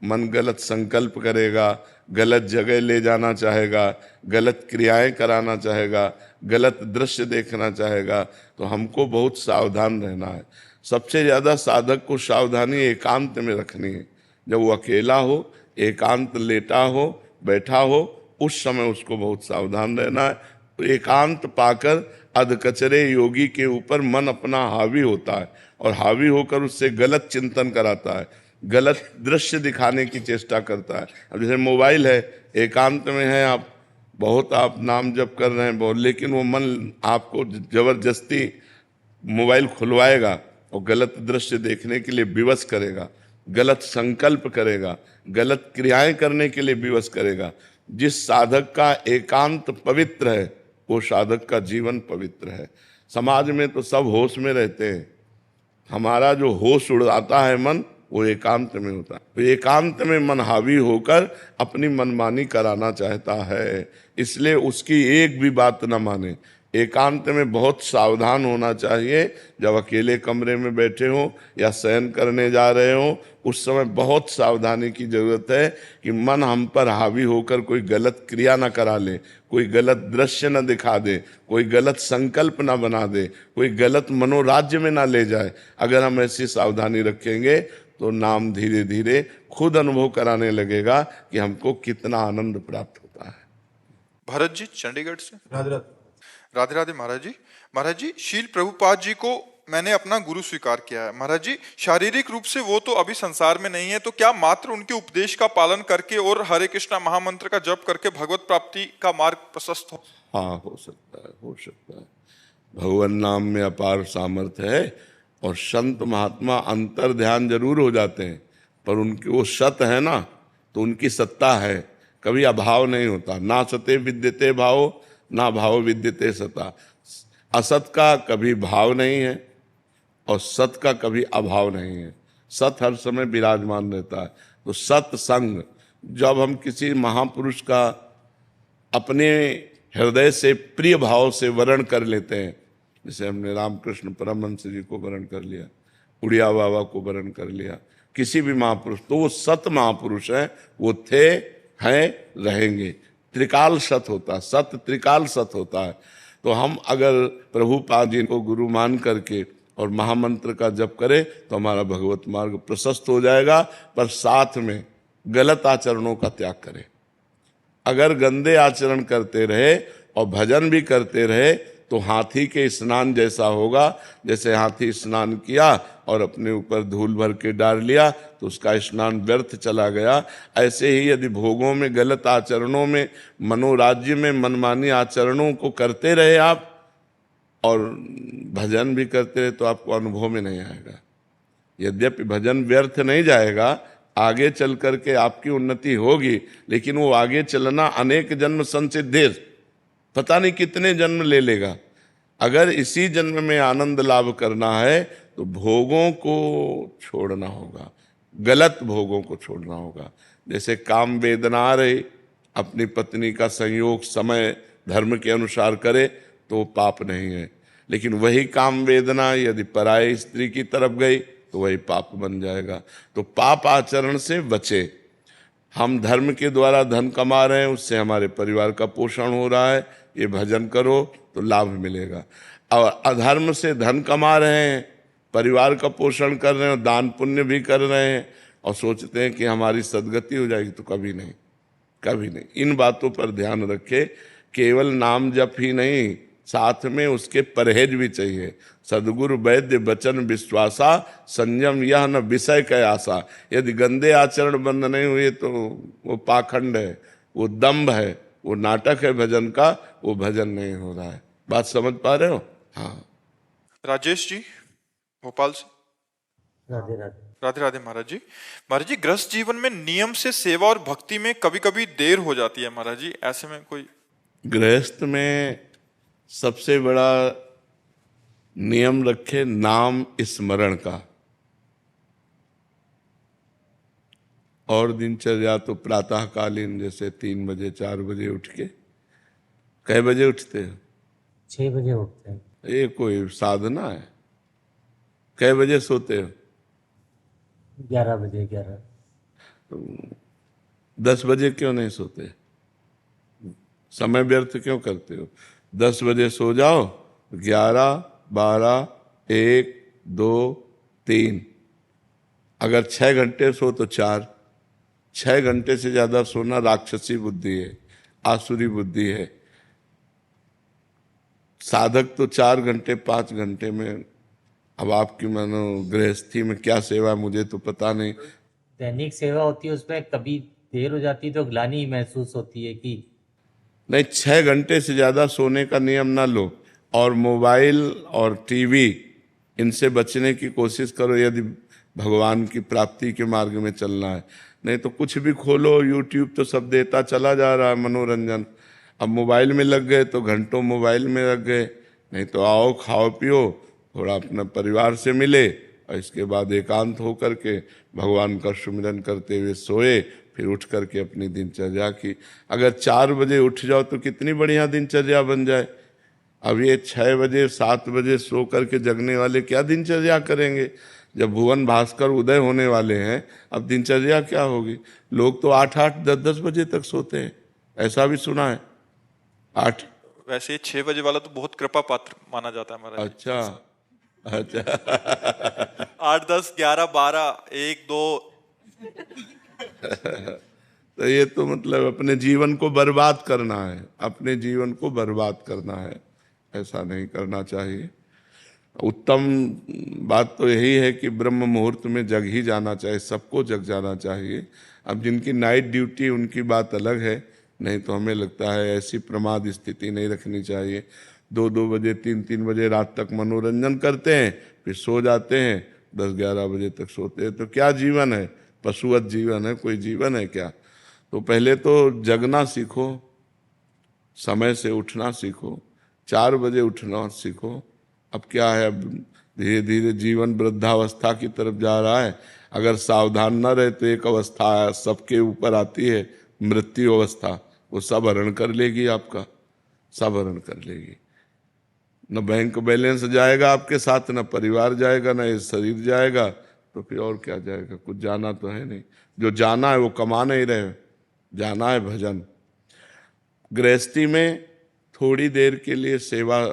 मन गलत संकल्प करेगा, गलत जगह ले जाना चाहेगा, गलत क्रियाएं कराना चाहेगा, गलत दृश्य देखना चाहेगा, तो हमको बहुत सावधान रहना है। सबसे ज्यादा साधक को सावधानी एकांत में रखनी है। जब वो अकेला हो, एकांत लेटा हो, बैठा हो, उस समय उसको बहुत सावधान रहना है। तो एकांत पाकर अधकचरे योगी के ऊपर मन अपना हावी होता है और हावी होकर उससे गलत चिंतन कराता है, गलत दृश्य दिखाने की चेष्टा करता है। अब जैसे मोबाइल है, एकांत में है, आप नाम जप कर रहे हैं बहुत, लेकिन वो मन आपको जबरदस्ती मोबाइल खुलवाएगा और गलत दृश्य देखने के लिए विवश करेगा, गलत संकल्प करेगा, गलत क्रियाएं करने के लिए विवश करेगा। जिस साधक का एकांत पवित्र है, वो साधक का जीवन पवित्र है। समाज में तो सब होश में रहते हैं, हमारा जो होश उड़ाता है मन, वो एकांत में होता है। तो एकांत में मन हावी होकर अपनी मनमानी कराना चाहता है, इसलिए उसकी एक भी बात न माने। एकांत में बहुत सावधान होना चाहिए। जब अकेले कमरे में बैठे हो या शयन करने जा रहे हो, उस समय बहुत सावधानी की जरूरत है कि मन हम पर हावी होकर कोई गलत क्रिया न करा ले, कोई गलत दृश्य न दिखा दे, कोई गलत संकल्प न बना दे, कोई गलत मनोराज्य में न ले जाए। अगर हम ऐसी सावधानी रखेंगे तो नाम धीरे धीरे खुद अनुभव कराने लगेगा कि हमको कितना आनंद प्राप्त होता है। भरत जी चंडीगढ़ से। राधे राधे महाराज जी, शील प्रभुपाद जी को मैंने अपना गुरु स्वीकार किया है। महाराज जी, शारीरिक रूप से वो तो अभी संसार में नहीं है, तो क्या मात्र उनके उपदेश का पालन करके और हरे कृष्णा महामंत्र का जप करके भगवत प्राप्ति का मार्ग प्रशस्त हो? हाँ, हो सकता है। भगवान नाम में अपार सामर्थ्य है और संत महात्मा अंतर ध्यान जरूर हो जाते हैं, पर उनकी वो सत है ना, तो उनकी सत्ता है, कभी अभाव नहीं होता। ना सते विद्यते भाव, ना भाव विद्यते सता। असत का कभी भाव नहीं है और सत का कभी अभाव नहीं है। सत हर समय विराजमान रहता है। तो सत्संग, जब हम किसी महापुरुष का अपने हृदय से प्रिय भाव से वर्ण कर लेते हैं, जैसे हमने रामकृष्ण परमहंस जी को वर्ण कर लिया, उड़िया बाबा को वर्ण कर लिया, किसी भी महापुरुष, तो वो सत महापुरुष है, वो थे, हैं, रहेंगे। त्रिकाल सत होता है, सत त्रिकाल सत होता है। तो हम अगर प्रभुपाद जी को गुरु मान करके और महामंत्र का जप करें तो हमारा भगवत मार्ग प्रशस्त हो जाएगा, पर साथ में गलत आचरणों का त्याग करें। अगर गंदे आचरण करते रहे और भजन भी करते रहे तो हाथी के स्नान जैसा होगा। जैसे हाथी स्नान किया और अपने ऊपर धूल भर के डाल लिया तो उसका स्नान व्यर्थ चला गया। ऐसे ही यदि भोगों में, गलत आचरणों में, मनोराज्य में मनमानी आचरणों को करते रहे आप और भजन भी करते रहे तो आपको अनुभव में नहीं आएगा। यद्यपि भजन व्यर्थ नहीं जाएगा, आगे चल करके आपकी उन्नति होगी, लेकिन वो आगे चलना अनेक जन्म संसिद्धि, पता नहीं कितने जन्म ले लेगा। अगर इसी जन्म में आनंद लाभ करना है तो भोगों को छोड़ना होगा, गलत भोगों को छोड़ना होगा। जैसे काम वेदना आ रही, अपनी पत्नी का संयोग समय धर्म के अनुसार करे तो पाप नहीं है, लेकिन वही काम वेदना यदि पराई स्त्री की तरफ गई तो वही पाप बन जाएगा। तो पाप आचरण से बचे। हम धर्म के द्वारा धन कमा रहे हैं, उससे हमारे परिवार का पोषण हो रहा है, ये भजन करो तो लाभ मिलेगा। और अधर्म से धन कमा रहे हैं, परिवार का पोषण कर रहे हैं, दान पुण्य भी कर रहे हैं और सोचते हैं कि हमारी सदगति हो जाएगी, तो कभी नहीं, कभी नहीं। इन बातों पर ध्यान रखे। केवल नाम जप ही नहीं, साथ में उसके परहेज भी चाहिए। सदगुरु वैद्य वचन विश्वासा, संयम यह न विषय कै आशा। यदि गंदे आचरण बंद नहीं हुए तो वो पाखंड है, वो दंभ है, वो नाटक है भजन का, वो भजन नहीं हो रहा है। बात समझ पा रहे हो? हाँ। राजेश जी भोपाल से। राधे राधे। राधे राधे महाराज जी। महाराज जी, गृहस्थ जीवन में नियम से सेवा और भक्ति में कभी कभी देर हो जाती है महाराज जी, ऐसे में कोई? गृहस्थ में सबसे बड़ा नियम रखे नाम स्मरण का। और दिनचर्या तो प्रातःकालीन, जैसे 3 बजे 4 बजे उठ के। कै बजे उठते हो? 6 बजे उठते हैं। ये कोई साधना है? कै बजे सोते हो? 11 बजे। 11। 10 बजे क्यों नहीं सोते? समय व्यर्थ क्यों करते हो? 10 बजे सो जाओ, 11, 12, 1, 2, 3, अगर 6 घंटे सो तो 4। 6 घंटे से ज्यादा सोना राक्षसी बुद्धि है, आसुरी बुद्धि है। साधक तो 4 घंटे 5 घंटे में। अब आपकी मानो गृहस्थी में क्या सेवा, मुझे तो पता नहीं। दैनिक सेवा होती है, उसमें कभी देर हो जाती है तो ग्लानि महसूस होती है कि नहीं। 6 घंटे से ज्यादा सोने का नियम ना लो। और मोबाइल और टीवी, इनसे बचने की कोशिश करो यदि भगवान की प्राप्ति के मार्ग में चलना है। नहीं तो कुछ भी खोलो, यूट्यूब तो सब देता चला जा रहा है मनोरंजन। अब मोबाइल में लग गए तो घंटों मोबाइल में लग गए। नहीं तो आओ, खाओ पियो, थोड़ा अपना परिवार से मिले और इसके बाद एकांत होकर के भगवान का सुमिरन करते हुए सोए, फिर उठ करके अपनी दिनचर्या की। अगर 4 बजे उठ जाओ तो कितनी बढ़िया दिनचर्या बन जाए। अब ये 6 बजे 7 बजे सो करके जगने वाले क्या दिनचर्या करेंगे? जब भुवन भास्कर उदय होने वाले हैं, अब दिनचर्या क्या होगी? लोग तो 8-8, 10-10 बजे तक सोते हैं, ऐसा भी सुना है। 8 वैसे 6 बजे वाला तो बहुत कृपा पात्र माना जाता है महाराज। अच्छा अच्छा 8, 10, 11, 12, 1, 2। तो ये तो मतलब अपने जीवन को बर्बाद करना है, अपने जीवन को बर्बाद करना है, ऐसा नहीं करना चाहिए। उत्तम बात तो यही है कि ब्रह्म मुहूर्त में जग ही जाना चाहिए, सबको जग जाना चाहिए। अब जिनकी नाइट ड्यूटी उनकी बात अलग है, नहीं तो हमें लगता है ऐसी प्रमाद स्थिति नहीं रखनी चाहिए। 2-2 बजे 3-3 बजे रात तक मनोरंजन करते हैं, फिर सो जाते हैं, 10-11 बजे तक सोते हैं। तो क्या जीवन है? पशुवत जीवन है, कोई जीवन है क्या? तो पहले तो जगना सीखो, समय से उठना सीखो, 4 बजे उठना सीखो। अब क्या है, अब धीरे धीरे जीवन वृद्धावस्था की तरफ जा रहा है। अगर सावधान न रहे तो एक अवस्था सबके ऊपर आती है, मृत्यु अवस्था, वो सब हरण कर लेगी आपका, सब हरण कर लेगी। न बैंक बैलेंस जाएगा आपके साथ, न परिवार जाएगा, न ये शरीर जाएगा, तो फिर और क्या जाएगा? कुछ जाना तो है नहीं। जो जाना है वो कमा नहीं रहे, जाना है भजन। गृहस्थी में थोड़ी देर के लिए सेवा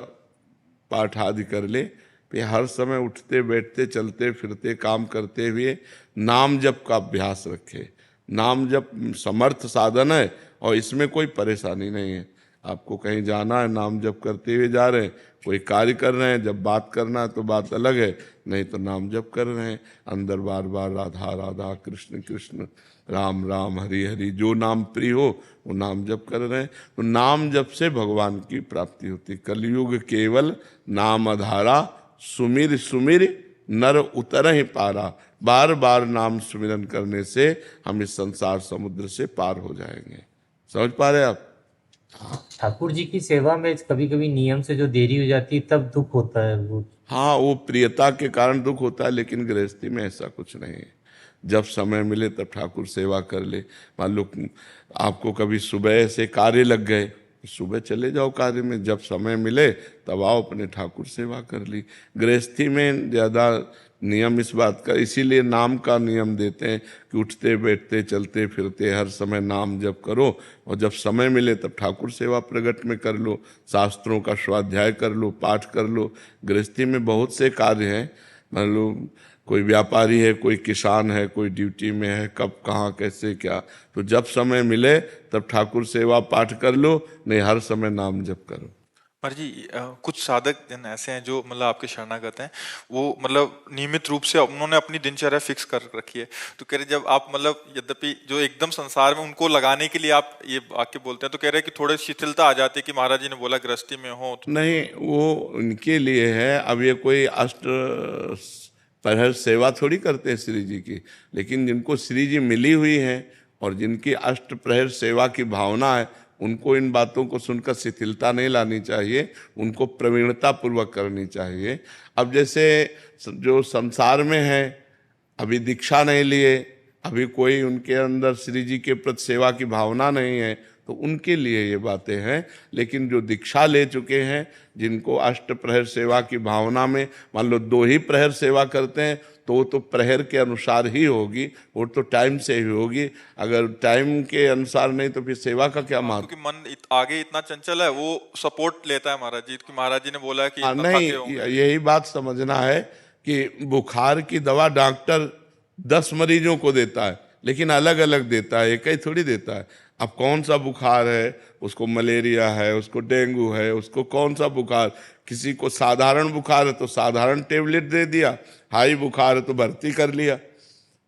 पाठ आदि कर ले, फिर हर समय उठते बैठते चलते फिरते काम करते हुए नाम जप का अभ्यास रखे। नाम जप समर्थ साधन है और इसमें कोई परेशानी नहीं है। आपको कहीं जाना है, नाम जप करते हुए जा रहे हैं, कोई कार्य कर रहे हैं, जब बात करना है तो बात अलग है, नहीं तो नाम जप कर रहे हैं, अंदर बार बार राधा राधा कृष्ण कृष्ण राम राम हरि हरि, जो नाम प्रिय हो वो नाम जप कर रहे हैं। तो नाम जप से भगवान की प्राप्ति होती। कलयुग केवल नाम आधारा, सुमिर सुमिर नर उतर ही पारा। बार बार नाम सुमिरन करने से हम इस संसार समुद्र से पार हो जाएंगे। समझ पा रहे आप? ठाकुर जी की सेवा में कभी कभी नियम से जो देरी हो जाती है तब दुख होता है वो। हाँ, वो प्रियता के कारण दुख होता है, लेकिन गृहस्थी में ऐसा कुछ नहीं है। जब समय मिले तब ठाकुर सेवा कर ले। मान लो आपको कभी सुबह से कार्य लग गए, सुबह चले जाओ कार्य में, जब समय मिले तब आओ अपने ठाकुर सेवा कर ली। गृहस्थी में ज़्यादा नियम इस बात का, इसीलिए नाम का नियम देते हैं कि उठते बैठते चलते फिरते हर समय नाम जप करो, और जब समय मिले तब ठाकुर सेवा प्रगट में कर लो, शास्त्रों का स्वाध्याय कर लो, पाठ कर लो। गृहस्थी में बहुत से कार्य हैं। मान लो कोई व्यापारी है, कोई किसान है, कोई ड्यूटी में है, कब कहाँ कैसे क्या, तो जब समय मिले तब ठाकुर सेवा पाठ कर लो, नहीं हर समय नाम जप करो। पर जी कुछ साधक जन ऐसे हैं जो मतलब आपके शरणागत हैं, वो मतलब नियमित रूप से उन्होंने अपनी दिनचर्या फिक्स कर रखी है, तो कह रहे जब आप मतलब यद्यपि जो एकदम संसार में उनको लगाने के लिए आप ये वाक्य बोलते हैं, तो कह रहे हैं कि थोड़ी शिथिलता आ जाती है कि महाराज जी ने बोला गृहस्थी में हो तो। नहीं, वो उनके लिए है। अब ये कोई अष्ट प्रहर सेवा थोड़ी करते हैं श्री जी की, लेकिन जिनको श्री जी मिली हुई है और जिनकी अष्ट प्रहर सेवा की भावना है, उनको इन बातों को सुनकर शिथिलता नहीं लानी चाहिए, उनको प्रवीणता पूर्वक करनी चाहिए। अब जैसे जो संसार में है, अभी दीक्षा नहीं लिए, अभी कोई उनके अंदर श्री जी के प्रति सेवा की भावना नहीं है, तो उनके लिए ये बातें हैं। लेकिन जो दीक्षा ले चुके हैं, जिनको अष्ट प्रहर सेवा की भावना में, मान लो 2 ही प्रहर सेवा करते हैं, तो वो तो प्रहर के अनुसार ही होगी, वो तो टाइम से ही होगी। अगर टाइम के अनुसार नहीं तो फिर सेवा का क्या महत्व? क्योंकि मन आगे इतना चंचल है, वो सपोर्ट लेता है महाराज जी, कि महाराज जी ने बोला है कि इतना नहीं, थके होंगे। यही बात समझना है कि बुखार की दवा डॉक्टर 10 मरीजों को देता है, लेकिन अलग अलग देता है, एक ही थोड़ी देता है। अब कौन सा बुखार है, उसको मलेरिया है, उसको डेंगू है, उसको कौन सा बुखार, किसी को साधारण बुखार है तो साधारण टेबलेट दे दिया, हाई बुखार है तो भर्ती कर लिया।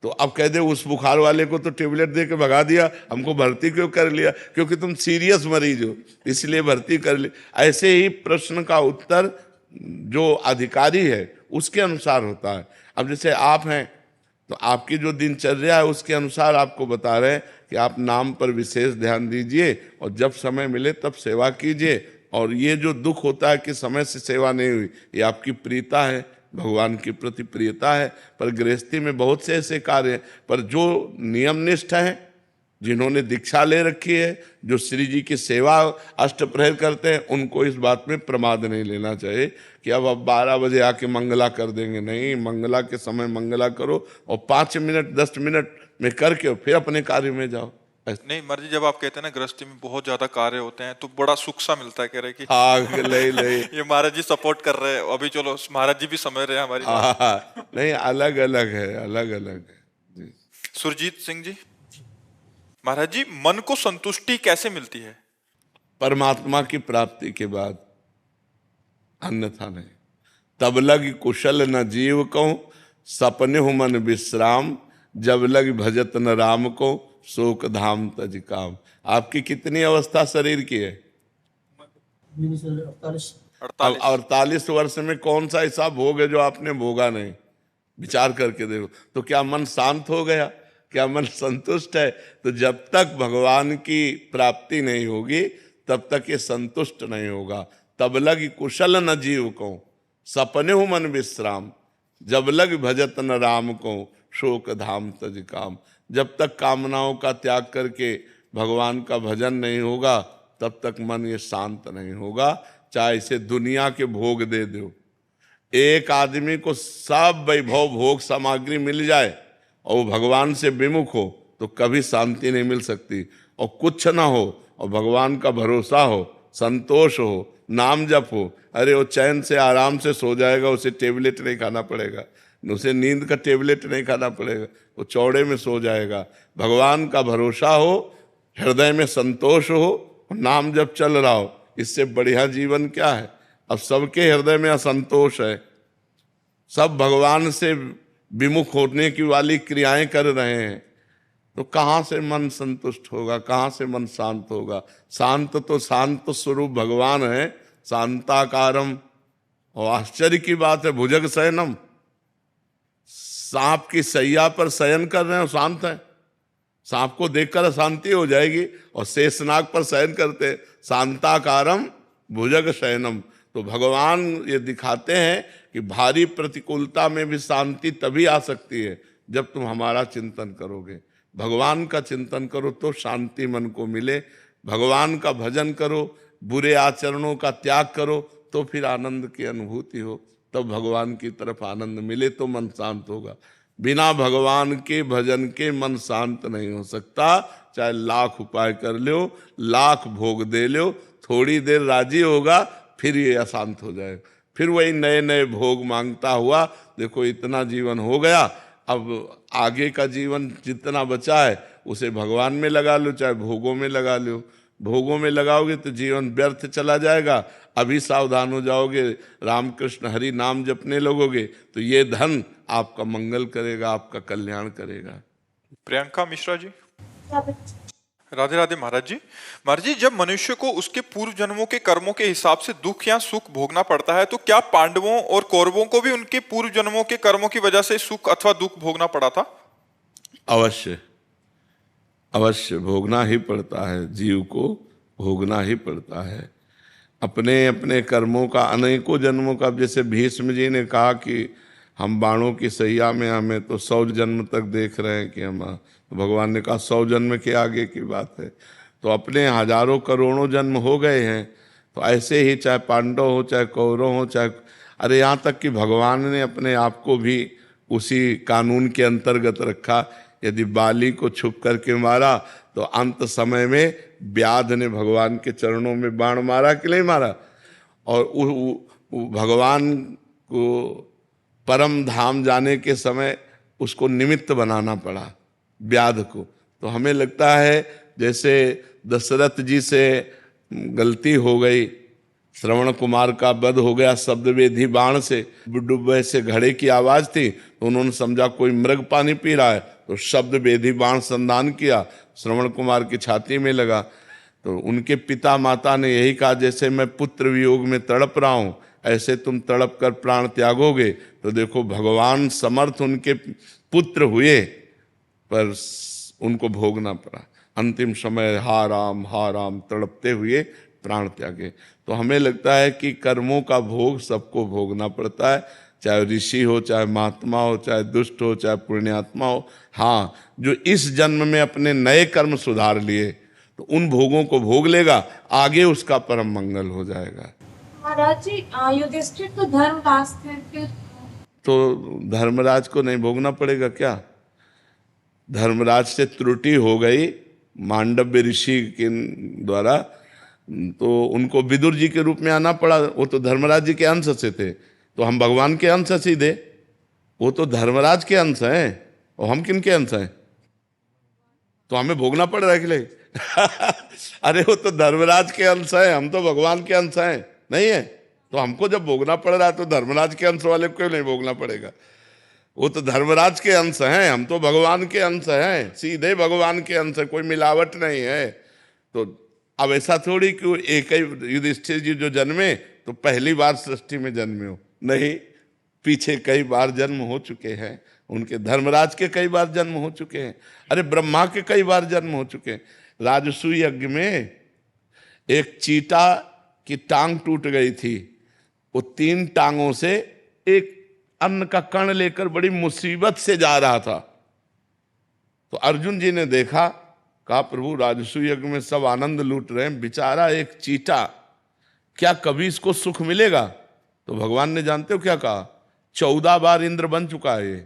तो अब कह दे उस बुखार वाले को तो टेबलेट दे के भगा दिया, हमको भर्ती क्यों कर लिया? क्योंकि तुम सीरियस मरीज हो इसलिए भर्ती कर ली। ऐसे ही प्रश्न का उत्तर जो अधिकारी है उसके अनुसार होता है। अब जैसे आप हैं तो आपकी जो दिनचर्या है उसके अनुसार आपको बता रहे हैं कि आप नाम पर विशेष ध्यान दीजिए और जब समय मिले तब सेवा कीजिए। और ये जो दुख होता है कि समय से सेवा नहीं हुई, ये आपकी प्रियता है, भगवान की प्रति प्रियता है। पर गृहस्थी में बहुत से ऐसे कार्य हैं, पर जो नियमनिष्ठ हैं, जिन्होंने दीक्षा ले रखी है, जो श्री जी की सेवा अष्ट प्रहर करते हैं, उनको इस बात में प्रमाद नहीं लेना चाहिए कि अब 12 बजे आके मंगला कर देंगे। नहीं, मंगला के समय मंगला करो और 5 मिनट 10 मिनट में करके फिर अपने कार्य में जाओ। नहीं महाराज जी, जब आप कहते हैं ना गृहस्थी में बहुत ज्यादा कार्य होते हैं तो बड़ा सुख सा मिलता है, कह रहे कि ले ये महाराज जी सपोर्ट कर रहे हैं, अभी चलो महाराज जी भी समझ रहे हैं हमारी बात। नहीं, अलग अलग है, अलग अलग है जी। सुरजीत सिंह जी, महाराज जी मन को संतुष्टि कैसे मिलती है? परमात्मा की प्राप्ति के बाद, अन्यथा नहीं। तब लग कुशल न जीव को, सपने हो मन विश्राम, जब लग भजत न राम को, शोक धाम तज काम। आपकी कितनी अवस्था शरीर की है? 48 वर्ष में कौन सा ऐसा भोग है जो आपने भोगा नहीं? विचार करके देखो। तो क्या मन शांत हो गया? क्या मन संतुष्ट है? तो जब तक भगवान की प्राप्ति नहीं होगी तब तक ये संतुष्ट नहीं होगा। तब लग कुशल न जीव को, सपने हो मन विश्राम, जब लग भजत न राम को, शोक धाम तज काम। जब तक कामनाओं का त्याग करके भगवान का भजन नहीं होगा तब तक मन ये शांत नहीं होगा। चाहे इसे दुनिया के भोग दे दो। एक आदमी को सब वैभव भोग सामग्री मिल जाए और वो भगवान से विमुख हो तो कभी शांति नहीं मिल सकती। और कुछ ना हो और भगवान का भरोसा हो, संतोष हो, नाम जप हो, अरे वो चैन से आराम से सो जाएगा। उसे टेबलेट नहीं खाना पड़ेगा, उसे नींद का टेबलेट नहीं खाना पड़ेगा, वो चौड़े में सो जाएगा। भगवान का भरोसा हो, हृदय में संतोष हो, नाम जब चल रहा हो, इससे बढ़िया जीवन क्या है। अब सबके हृदय में असंतोष है, सब भगवान से विमुख होने की वाली क्रियाएं कर रहे हैं, तो कहाँ से मन संतुष्ट होगा, कहाँ से मन शांत होगा। शांत तो शांत स्वरूप भगवान है, शांताकारम। और आश्चर्य की बात है, भुजग शयनम, सांप की सैया पर शयन कर रहे हैं, शांत है। सांप को देखकर अशांति हो जाएगी, और शेषनाग पर शयन करते, शांताकारम भुजग शयनम। तो भगवान ये दिखाते हैं कि भारी प्रतिकूलता में भी शांति तभी आ सकती है जब तुम हमारा चिंतन करोगे। भगवान का चिंतन करो तो शांति मन को मिले, भगवान का भजन करो, बुरे आचरणों का त्याग करो, तो फिर आनंद की अनुभूति हो, तब भगवान की तरफ आनंद मिले तो मन शांत होगा। बिना भगवान के भजन के मन शांत नहीं हो सकता, चाहे लाख उपाय कर लो, लाख भोग दे लो, थोड़ी देर राजी होगा, फिर ये अशांत हो जाएगा, फिर वही नए नए भोग मांगता हुआ। देखो इतना जीवन हो गया, अब आगे का जीवन जितना बचा है उसे भगवान में लगा लो, चाहे भोगों में लगा लो। भोगों में लगाओगे तो जीवन व्यर्थ चला जाएगा। अभी सावधान हो जाओगे, रामकृष्ण हरि नाम जपने लगोगे तो ये धन आपका मंगल करेगा, आपका कल्याण करेगा। प्रियंका मिश्रा जी। राधे राधे महाराज जी। महाराज जी, जब मनुष्य को उसके पूर्व जन्मों के कर्मों के हिसाब से दुख या सुख भोगना पड़ता है, तो क्या पांडवों और कौरवों को भी उनके पूर्व जन्मों के कर्मों की वजह से सुख अथवा दुख भोगना पड़ा था? अवश्य अवश्य भोगना ही पड़ता है, जीव को भोगना ही पड़ता है अपने अपने कर्मों का, अनेकों जन्मों का। जैसे भीष्म जी ने कहा कि हम बाणों की सैया में हमें तो 100 जन्म तक देख रहे हैं कि हम, तो भगवान ने कहा 100 जन्म के आगे की बात है, तो अपने हजारों करोड़ों जन्म हो गए हैं। तो ऐसे ही चाहे पांडव हो, चाहे कौरव हो, चाहे अरे यहाँ तक कि भगवान ने अपने आप को भी उसी कानून के अंतर्गत रखा। यदि बाली को छुप करके मारा तो अंत समय में व्याध ने भगवान के चरणों में बाण मारा कि नहीं मारा, और भगवान को परम धाम जाने के समय उसको निमित्त बनाना पड़ा व्याध को। तो हमें लगता है जैसे दशरथ जी से गलती हो गई, श्रवण कुमार का वध हो गया शब्दवेधी बाण से, डुब्बे से घड़े की आवाज थी तो उन्होंने समझा कोई मृग पानी पी रहा है, तो शब्दवेधी बाण संधान किया, श्रवण कुमार की छाती में लगा। तो उनके पिता माता ने यही कहा, जैसे मैं पुत्र वियोग में तड़प रहा हूं ऐसे तुम तड़प कर प्राण त्यागोगे। तो देखो भगवान समर्थ उनके पुत्र हुए पर उनको भोगना पड़ा, अंतिम समय हा राम तड़पते हुए प्राण त्यागे। तो हमें लगता है कि कर्मों का भोग सबको भोगना पड़ता है, चाहे ऋषि हो, चाहे महात्मा हो, चाहे दुष्ट हो, चाहे पुण्यात्मा हो। हाँ, जो इस जन्म में अपने नए कर्म सुधार लिए तो उन भोगों को भोग लेगा, आगे उसका परम मंगल हो जाएगा। महाराज जी, युधिष्ठिर तो धर्मराज थे, फिर तो धर्मराज को नहीं भोगना पड़ेगा क्या? धर्मराज से त्रुटि हो गई मांडव्य ऋषि के द्वारा, तो उनको विदुर जी के रूप में आना पड़ा। वो तो धर्मराज जी के अंश से थे, तो हम भगवान के अंश सीधे, वो तो धर्मराज के अंश हैं और हम किन के अंश हैं? तो हमें भोगना पड़ रहा है कि नहीं? अरे वो तो धर्मराज के अंश है, हम तो भगवान के अंश हैं, नहीं है? तो हमको जब भोगना पड़ रहा है तो धर्मराज के अंश वाले को नहीं भोगना पड़ेगा? वो तो धर्मराज के अंश हैं, हम तो भगवान के अंश हैं, सीधे भगवान के अंश है, कोई मिलावट नहीं है। तो अब ऐसा थोड़ी कि एक ही युधिष्ठिर जी जो जन्मे तो पहली बार सृष्टि में जन्मे हो, नहीं, पीछे कई बार जन्म हो चुके हैं उनके। धर्मराज के कई बार जन्म हो चुके हैं, अरे ब्रह्मा के कई बार जन्म हो चुके हैं। राजसूय यज्ञ में एक चीटा की टांग टूट गई थी, वो 3 टांगों से एक अन्न का कण लेकर बड़ी मुसीबत से जा रहा था। तो अर्जुन जी ने देखा, कहा प्रभु राजसूय यज्ञ में सब आनंद लूट रहे हैं, बेचारा एक चीटा, क्या कभी इसको सुख मिलेगा? तो भगवान ने जानते हो क्या कहा? 14 बार इंद्र बन चुका है ये,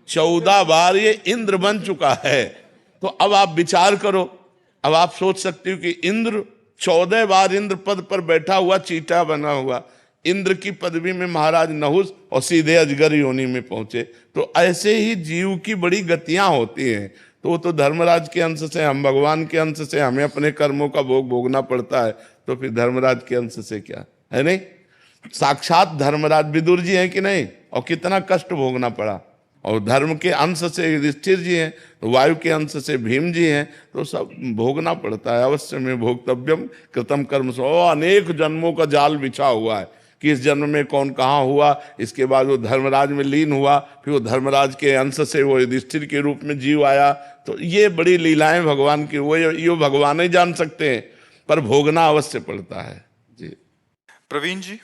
14 बार ये इंद्र बन चुका है। तो अब आप विचार करो, अब आप सोच सकते हो कि इंद्र 14 बार इंद्र पद पर बैठा हुआ चीटा बना हुआ, इंद्र की पदवी में महाराज नहुस और सीधे अजगर योनि में पहुंचे। तो ऐसे ही जीव की बड़ी गतियां होती हैं। तो वो तो धर्मराज के अंश से, हम भगवान के अंश से, हमें अपने कर्मों का भोग भोगना पड़ता है, तो फिर धर्मराज के अंश से क्या है? नहीं, साक्षात धर्मराज विदुर जी हैं कि नहीं, और कितना कष्ट भोगना पड़ा। और धर्म के अंश से युधिष्ठिर जी हैं, तो वायु के अंश से भीम जी हैं, तो सब भोगना पड़ता है। अवश्य में भोक्तव्यम कृतम कर्म सो, अनेक जन्मों का जाल बिछा हुआ है कि इस जन्म में कौन कहाँ हुआ, इसके बाद वो धर्मराज में लीन हुआ, फिर वो धर्मराज के अंश से वो युधिष्ठिर के रूप में जीव आया। तो ये बड़ी लीलाएं भगवान की, वो ये भगवान ही जान सकते हैं, पर भोगना अवश्य पड़ता है जी। प्रवीण जी।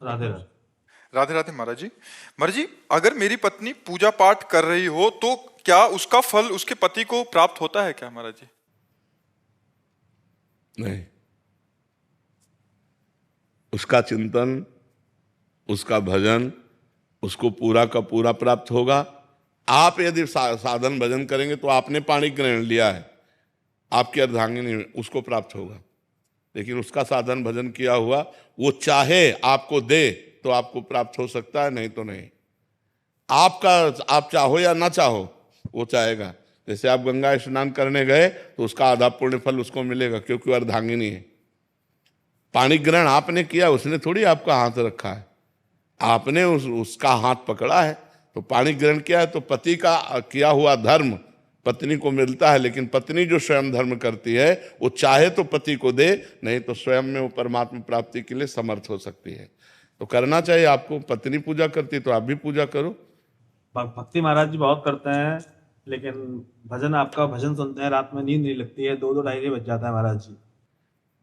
राधे राधे। राधे राधे महाराज जी। महाराज जी, अगर मेरी पत्नी पूजा पाठ कर रही हो तो क्या उसका फल उसके पति को प्राप्त होता है क्या महाराज जी? नहीं, उसका चिंतन, उसका भजन उसको पूरा का पूरा प्राप्त होगा। आप यदि साधन भजन करेंगे तो आपने पाणी ग्रहण लिया है, आपकी अर्धांगिनी, उसको प्राप्त होगा। लेकिन उसका साधन भजन किया हुआ, वो चाहे आपको दे तो आपको प्राप्त हो सकता है, नहीं तो नहीं। आप चाहो या ना चाहो, वो चाहेगा। जैसे आप गंगा स्नान करने गए तो उसका आधा पुण्य फल उसको मिलेगा, क्योंकि वो अर्धांगिनी है। पाणी ग्रहण आपने किया, उसने थोड़ी आपका हाथ रखा है, आपने उसका हाथ पकड़ा है। तो पाणी ग्रहण किया है, तो पति का किया हुआ धर्म पत्नी को मिलता है। लेकिन पत्नी जो स्वयं धर्म करती है, वो चाहे तो पति को दे, नहीं तो स्वयं में वो परमात्मा प्राप्ति के लिए समर्थ हो सकती है। तो करना चाहिए आपको। पत्नी पूजा करती तो आप भी पूजा करो। भक्ति महाराज जी बहुत करते हैं, लेकिन भजन, आपका भजन सुनते हैं, रात में नींद नहीं लगती है, 2-2 ढाई बज जाता है महाराज जी।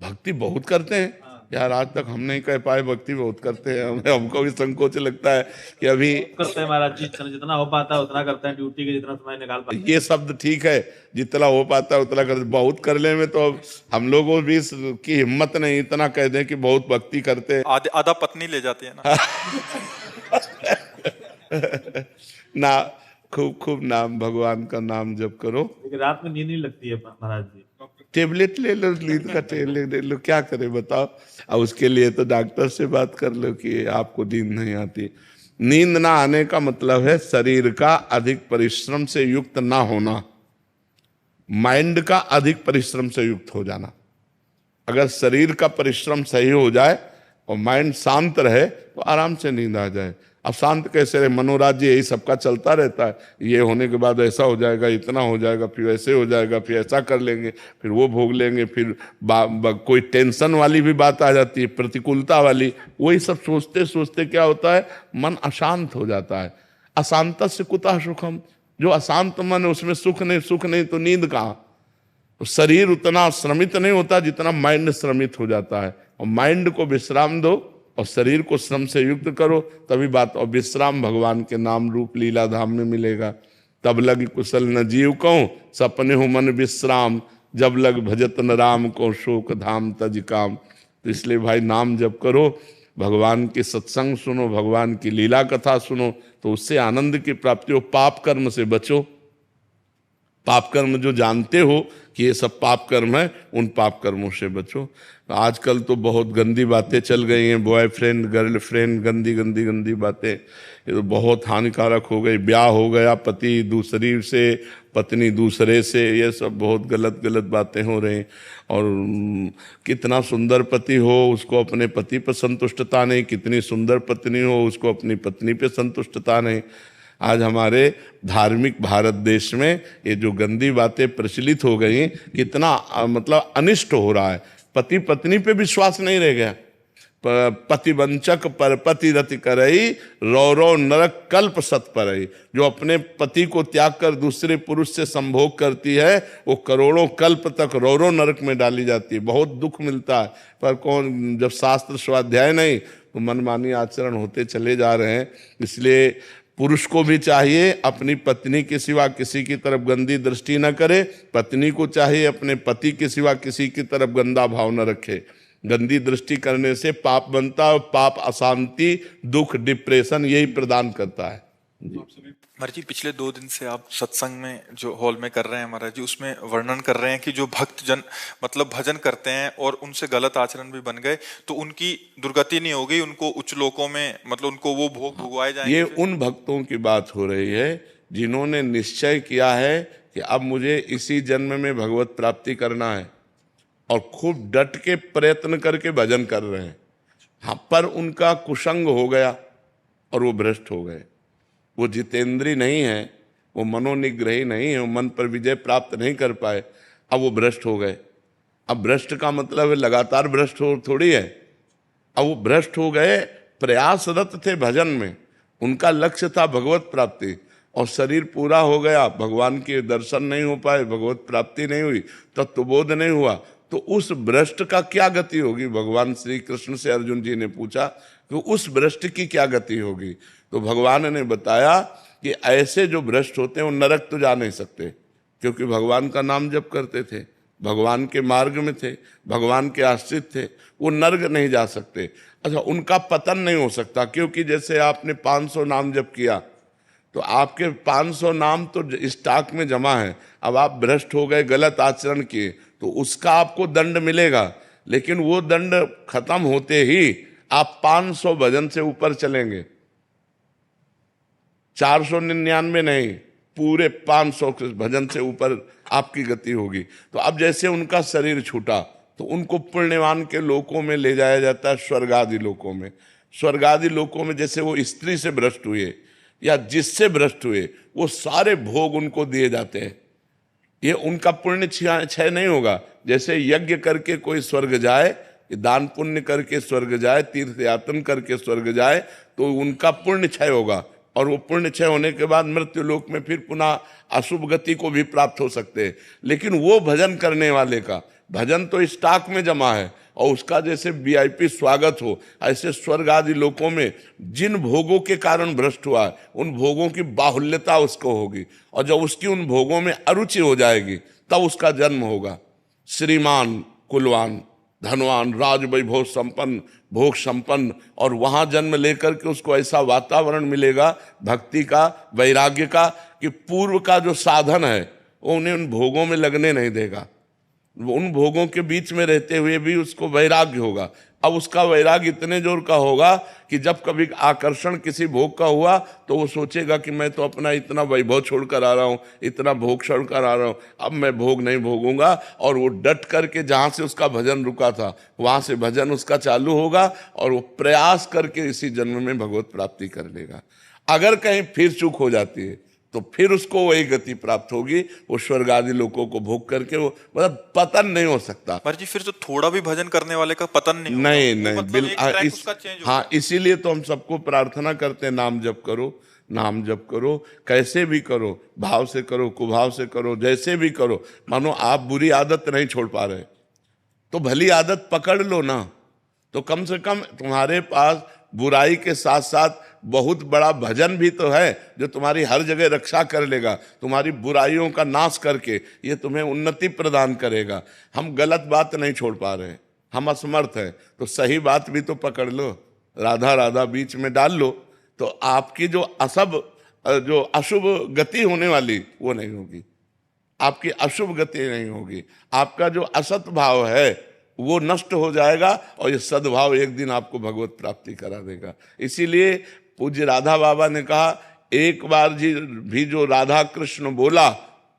भक्ति बहुत करते हैं यार, आज तक हम नहीं कह पाए, भक्ति बहुत करते हैं। हमको भी संकोच लगता है कि अभी करते हैं महाराज जी, जितना हो पाता है उतना करते हैं, ड्यूटी के जितना समय निकाल पाते हैं। ये शब्द ठीक है, जितना हो पाता है उतना करते। बहुत कर ले में तो हम लोगों भी की हिम्मत नहीं, इतना कह दें कि बहुत भक्ति करते हैं। आधा पत्नी ले जाती है ना। ना, खूब खूब नाम, भगवान का नाम जप करो। लेकिन रात में नींद नहीं लगती है महाराज जी। टेबलेट ले लो, नींद का टेबलेट ले लो, क्या करे बताओ। अब उसके लिए तो डॉक्टर से बात कर लो कि आपको नींद नहीं आती। नींद ना आने का मतलब है शरीर का अधिक परिश्रम से युक्त ना होना, माइंड का अधिक परिश्रम से युक्त हो जाना। अगर शरीर का परिश्रम सही हो जाए और माइंड शांत रहे तो आराम से नींद आ जाए। अब शांत कैसे रहे? मनोराज्य यही सबका चलता रहता है, ये होने के बाद ऐसा हो जाएगा, इतना हो जाएगा, फिर ऐसे हो जाएगा, फिर ऐसा कर लेंगे, फिर वो भोग लेंगे, फिर कोई टेंशन वाली भी बात आ जाती है, प्रतिकूलता वाली। वही सब सोचते सोचते क्या होता है, मन अशांत हो जाता है। अशांत से कुतः सुखम, जो अशांत मन है उसमें सुख नहीं तो नींद कहाँ? तो शरीर उतना श्रमित नहीं होता जितना माइंड श्रमित हो जाता है। और माइंड को विश्राम दो और शरीर को श्रम से युक्त करो, तभी बात। और विश्राम भगवान के नाम रूप लीला धाम में मिलेगा। तब लग कुशल न जीव को, सपने हो मन विश्राम, जब लग भजत न राम को, शोक धाम तज काम। तो इसलिए भाई नाम जप करो, भगवान के सत्संग सुनो, भगवान की लीला कथा सुनो, तो उससे आनंद की प्राप्ति हो। पाप कर्म से बचो। पाप कर्म जो जानते हो कि ये सब पाप कर्म है, उन पाप कर्मों से बचो। आजकल तो बहुत गंदी बातें चल गई हैं, बॉयफ्रेंड गर्लफ्रेंड, गंदी गंदी गंदी बातें, ये तो बहुत हानिकारक हो गई। ब्याह हो गया पति दूसरी से, पत्नी दूसरे से, ये सब बहुत गलत गलत बातें हो रही। और कितना सुंदर पति हो उसको अपने पति पर संतुष्टता नहीं, कितनी सुंदर पत्नी हो उसको अपनी पत्नी पे संतुष्टता नहीं। आज हमारे धार्मिक भारत देश में ये जो गंदी बातें प्रचलित हो गई, कितना मतलब अनिष्ट हो रहा है। पति पत्नी पे विश्वास नहीं रह गया। पतिवंचक पर पति रति करई, रो रो नरक कल्प सत परई। जो अपने पति को त्याग कर दूसरे पुरुष से संभोग करती है, वो करोड़ों कल्प तक रो रो नरक में डाली जाती है। बहुत दुख मिलता है। पर कौन, जब शास्त्र स्वाध्याय नहीं तो मनमानी आचरण होते चले जा रहे हैं। इसलिए पुरुष को भी चाहिए अपनी पत्नी के सिवा किसी की तरफ गंदी दृष्टि न करे, पत्नी को चाहिए अपने पति के सिवा किसी की तरफ गंदा भाव न रखे। गंदी दृष्टि करने से पाप बनता है, और पाप अशांति, दुख, डिप्रेशन यही प्रदान करता है। महाराज जी, पिछले 2 दिन से आप सत्संग में जो हॉल में कर रहे हैं महाराज जी, उसमें वर्णन कर रहे हैं कि जो भक्त जन मतलब भजन करते हैं और उनसे गलत आचरण भी बन गए तो उनकी दुर्गति नहीं हो गई, उनको उच्च लोकों में मतलब उनको वो भोग भुगवाए जाएंगे। ये उन भक्तों की बात हो रही है जिन्होंने निश्चय किया है कि कि अब मुझे इसी जन्म में भगवत प्राप्ति करना है, और खूब डट के प्रयत्न करके भजन कर रहे हैं। हाँ, पर उनका कुसंग हो गया और वो भ्रष्ट हो गए। वो जितेंद्री नहीं है, वो मनोनिग्रही नहीं है, वो मन पर विजय प्राप्त नहीं कर पाए, अब वो भ्रष्ट हो गए। अब भ्रष्ट का मतलब है लगातार भ्रष्ट हो थोड़ी है। अब वो भ्रष्ट हो गए, प्रयासरत थे भजन में, उनका लक्ष्य था भगवत प्राप्ति, और शरीर पूरा हो गया, भगवान के दर्शन नहीं हो पाए, भगवत प्राप्ति नहीं हुई, तत्वबोध नहीं हुआ, तो उस भ्रष्ट का क्या गति होगी? भगवान श्री कृष्ण से अर्जुन जी ने पूछा कि उस भ्रष्ट की क्या गति होगी? तो भगवान ने बताया कि ऐसे जो भ्रष्ट होते हैं वो नरक तो जा नहीं सकते, क्योंकि भगवान का नाम जप करते थे, भगवान के मार्ग में थे, भगवान के आश्रित थे, वो नरक नहीं जा सकते। अच्छा, उनका पतन नहीं हो सकता, क्योंकि जैसे आपने 500 नाम जप किया तो आपके 500 नाम तो स्टॉक में जमा है। अब आप भ्रष्ट हो गए, गलत आचरण किए, तो उसका आपको दंड मिलेगा, लेकिन वो दंड खत्म होते ही आप 500 भजन से ऊपर चलेंगे, 499 नहीं, पूरे 500 भजन से ऊपर आपकी गति होगी। तो अब जैसे उनका शरीर छूटा तो उनको पुण्यवान के लोकों में ले जाया जाता है, स्वर्ग आदि लोकों में। स्वर्ग आदि लोकों में जैसे वो स्त्री से भ्रष्ट हुए या जिससे भ्रष्ट हुए, वो सारे भोग उनको दिए जाते हैं। ये उनका पुण्य क्षय नहीं होगा। जैसे यज्ञ करके कोई स्वर्ग जाए, दान पुण्य करके स्वर्ग जाए, तीर्थ यातन करके स्वर्ग जाए, तो उनका पुण्य क्षय होगा, और वो पुण्य क्षय होने के बाद मृत्यु लोक में फिर पुनः अशुभ गति को भी प्राप्त हो सकते हैं। लेकिन वो भजन करने वाले का भजन तो स्टॉक में जमा है, और उसका जैसे वीआईपी स्वागत हो, ऐसे स्वर्ग आदि लोकों में जिन भोगों के कारण भ्रष्ट हुआ है, उन भोगों की बाहुल्यता उसको होगी, और जब उसकी उन भोगों में अरुचि हो जाएगी तब उसका जन्म होगा। श्रीमान, कुलवान, धनवान, राज वैभव संपन्न, भोग संपन्न, और वहां जन्म लेकर के उसको ऐसा वातावरण मिलेगा भक्ति का, वैराग्य का, कि पूर्व का जो साधन है वो उन्हें उन भोगों में लगने नहीं देगा। उन भोगों के बीच में रहते हुए भी उसको वैराग्य होगा। अब उसका वैराग्य इतने जोर का होगा कि जब कभी आकर्षण किसी भोग का हुआ तो वो सोचेगा कि मैं तो अपना इतना वैभव छोड़कर आ रहा हूँ, इतना भोग छोड़कर आ रहा हूँ, अब मैं भोग नहीं भोगूंगा, और वो डट करके जहाँ से उसका भजन रुका था वहाँ से भजन उसका चालू होगा, और वो प्रयास करके इसी जन्म में भगवत प्राप्ति कर लेगा। अगर कहीं फिर चूक हो जाती है तो फिर उसको वही गति प्राप्त होगी, वो स्वर्ग आदि लोगों को भोग करके, वो मतलब पतन नहीं हो सकता। पर जी फिर जो थोड़ा भी भजन करने वाले का पतन नहीं होगा, नहीं वो नहीं, मतलब बिल्कुल एक ट्रैक उसका चेंज होगा। हाँ, इसीलिए तो हम सबको प्रार्थना करते हैं, नाम जप करो, नाम जप करो, कैसे भी करो, भाव से करो, कुभाव से करो, जैसे भी करो। मानो आप बुरी आदत नहीं छोड़ पा रहे तो भली आदत पकड़ लो ना, तो कम से कम तुम्हारे पास बुराई के साथ साथ बहुत बड़ा भजन भी तो है जो तुम्हारी हर जगह रक्षा कर लेगा, तुम्हारी बुराइयों का नाश करके ये तुम्हें उन्नति प्रदान करेगा। हम गलत बात नहीं छोड़ पा रहे, हम असमर्थ हैं, तो सही बात भी तो पकड़ लो, राधा राधा बीच में डाल लो, तो आपकी जो अशुभ गति होने वाली वो नहीं होगी, आपकी अशुभ गति नहीं होगी, आपका जो असत भाव है वो नष्ट हो जाएगा, और ये सद्भाव एक दिन आपको भगवत प्राप्ति करा देगा। इसीलिए पूज्य राधा बाबा ने कहा, एक बार जी भी जो राधा कृष्ण बोला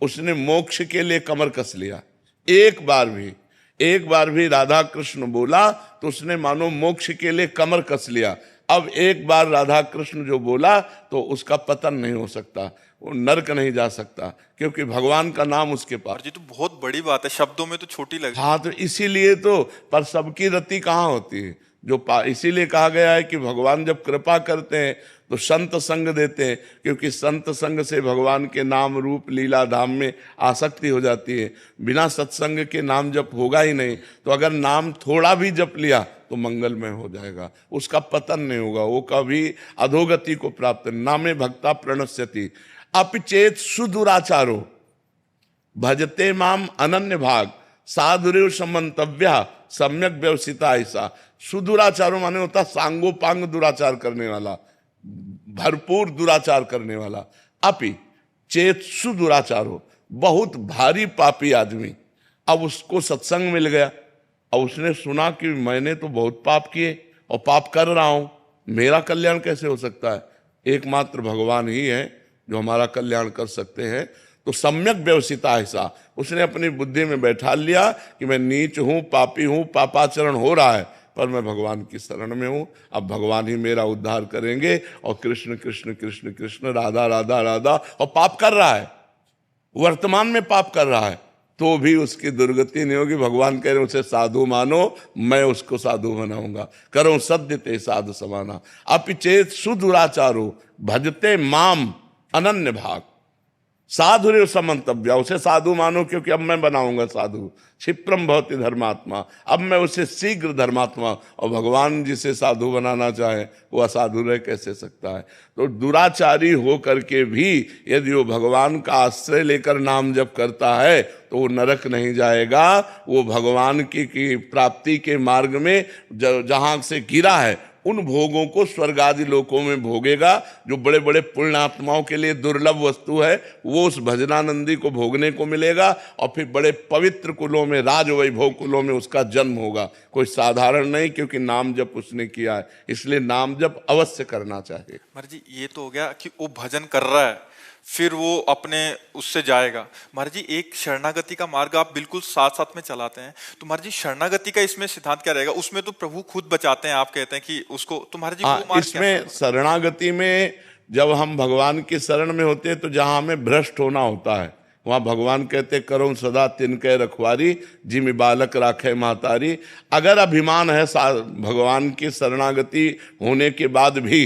उसने मोक्ष के लिए कमर कस लिया। एक बार भी राधा कृष्ण बोला तो उसने मानो मोक्ष के लिए कमर कस लिया। अब एक बार राधा कृष्ण जो बोला तो उसका पतन नहीं हो सकता, वो नरक नहीं जा सकता, क्योंकि भगवान का नाम उसके पास। जी तो बहुत बड़ी बात है, शब्दों में तो छोटी लगी। हाँ, तो इसीलिए तो, पर सबकी रति कहाँ होती है इसीलिए कहा गया है कि भगवान जब कृपा करते हैं तो संत संग देते हैं, क्योंकि संत संग से भगवान के नाम रूप लीला धाम में आसक्ति हो जाती है। बिना सत्संग के नाम जप होगा ही नहीं। तो अगर नाम थोड़ा भी जप लिया तो मंगलमय हो जाएगा, उसका पतन नहीं होगा, वो कभी अधोगति को प्राप्त। नामे भक्ता प्रणश्यति अपिचेत सुदुराचारो भजते माम अनन्य भाग साधुरेव समंतव्य सम्यक व्यवसिता। ऐसा सुदुराचारो माने होता सांगोपांग दुराचार करने वाला, भरपूर दुराचार करने वाला। अपि चेत सुदुराचारो, बहुत भारी पापी आदमी, अब उसको सत्संग मिल गया, और उसने सुना कि मैंने तो बहुत पाप किए और पाप कर रहा हूं, मेरा कल्याण कैसे हो सकता है? एकमात्र भगवान ही है जो हमारा कल्याण कर सकते हैं। तो सम्यक व्यवसिता ऐसा उसने अपनी बुद्धि में बैठा लिया कि मैं नीच हूं, पापी हूं, पापाचरण हो रहा है, पर मैं भगवान की शरण में हूं, अब भगवान ही मेरा उद्धार करेंगे। और कृष्ण कृष्ण कृष्ण कृष्ण, राधा राधा राधा, और पाप कर रहा है, वर्तमान में पाप कर रहा है, तो भी उसकी दुर्गति नहीं होगी। भगवान कह रहे उसे साधु मानो, मैं उसको साधु बनाऊंगा। करो सद्य ते साधु समाना, अपिचेत सुदुराचारो भजते माम अनन्य भाग। साधुरेव समन्तव्य, उसे साधु मानो, क्योंकि अब मैं बनाऊंगा साधु। क्षिप्रम भवति धर्मात्मा, अब मैं उसे शीघ्र धर्मात्मा। और भगवान जिसे साधु बनाना चाहे वो असाधु रह कैसे सकता है? तो दुराचारी हो करके भी यदि वो भगवान का आश्रय लेकर नाम जप करता है तो वो नरक नहीं जाएगा, वो भगवान की प्राप्ति के मार्ग में जहां से गिरा है उन भोगों को स्वर्ग आदि लोकों में भोगेगा। जो बड़े बड़े पुण्यात्माओं के लिए दुर्लभ वस्तु है वो उस भजनानंदी को भोगने को मिलेगा, और फिर बड़े पवित्र कुलों में, राज वैभव कुलों में उसका जन्म होगा। कोई साधारण नहीं, क्योंकि नाम जप उसने किया है, इसलिए नाम जप अवश्य करना चाहिए। महाराज जी ये तो हो गया कि वो भजन कर रहा है, फिर वो अपने उससे जाएगा। महाराज जी एक शरणागति का मार्ग आप बिल्कुल साथ साथ में चलाते हैं, तो महाराज जी शरणागति का इसमें सिद्धांत क्या रहेगा? उसमें तो प्रभु खुद बचाते हैं, आप कहते हैं कि उसको, तो महाराज जी वो मार्ग इसमें शरणागति में जब हम भगवान की शरण में होते हैं तो जहां हमें भ्रष्ट होना होता है वहां भगवान कहते करो सदा तिनके रखवारी, जिमि बालक राखे महतारी। अगर अभिमान है भगवान की शरणागति होने के बाद भी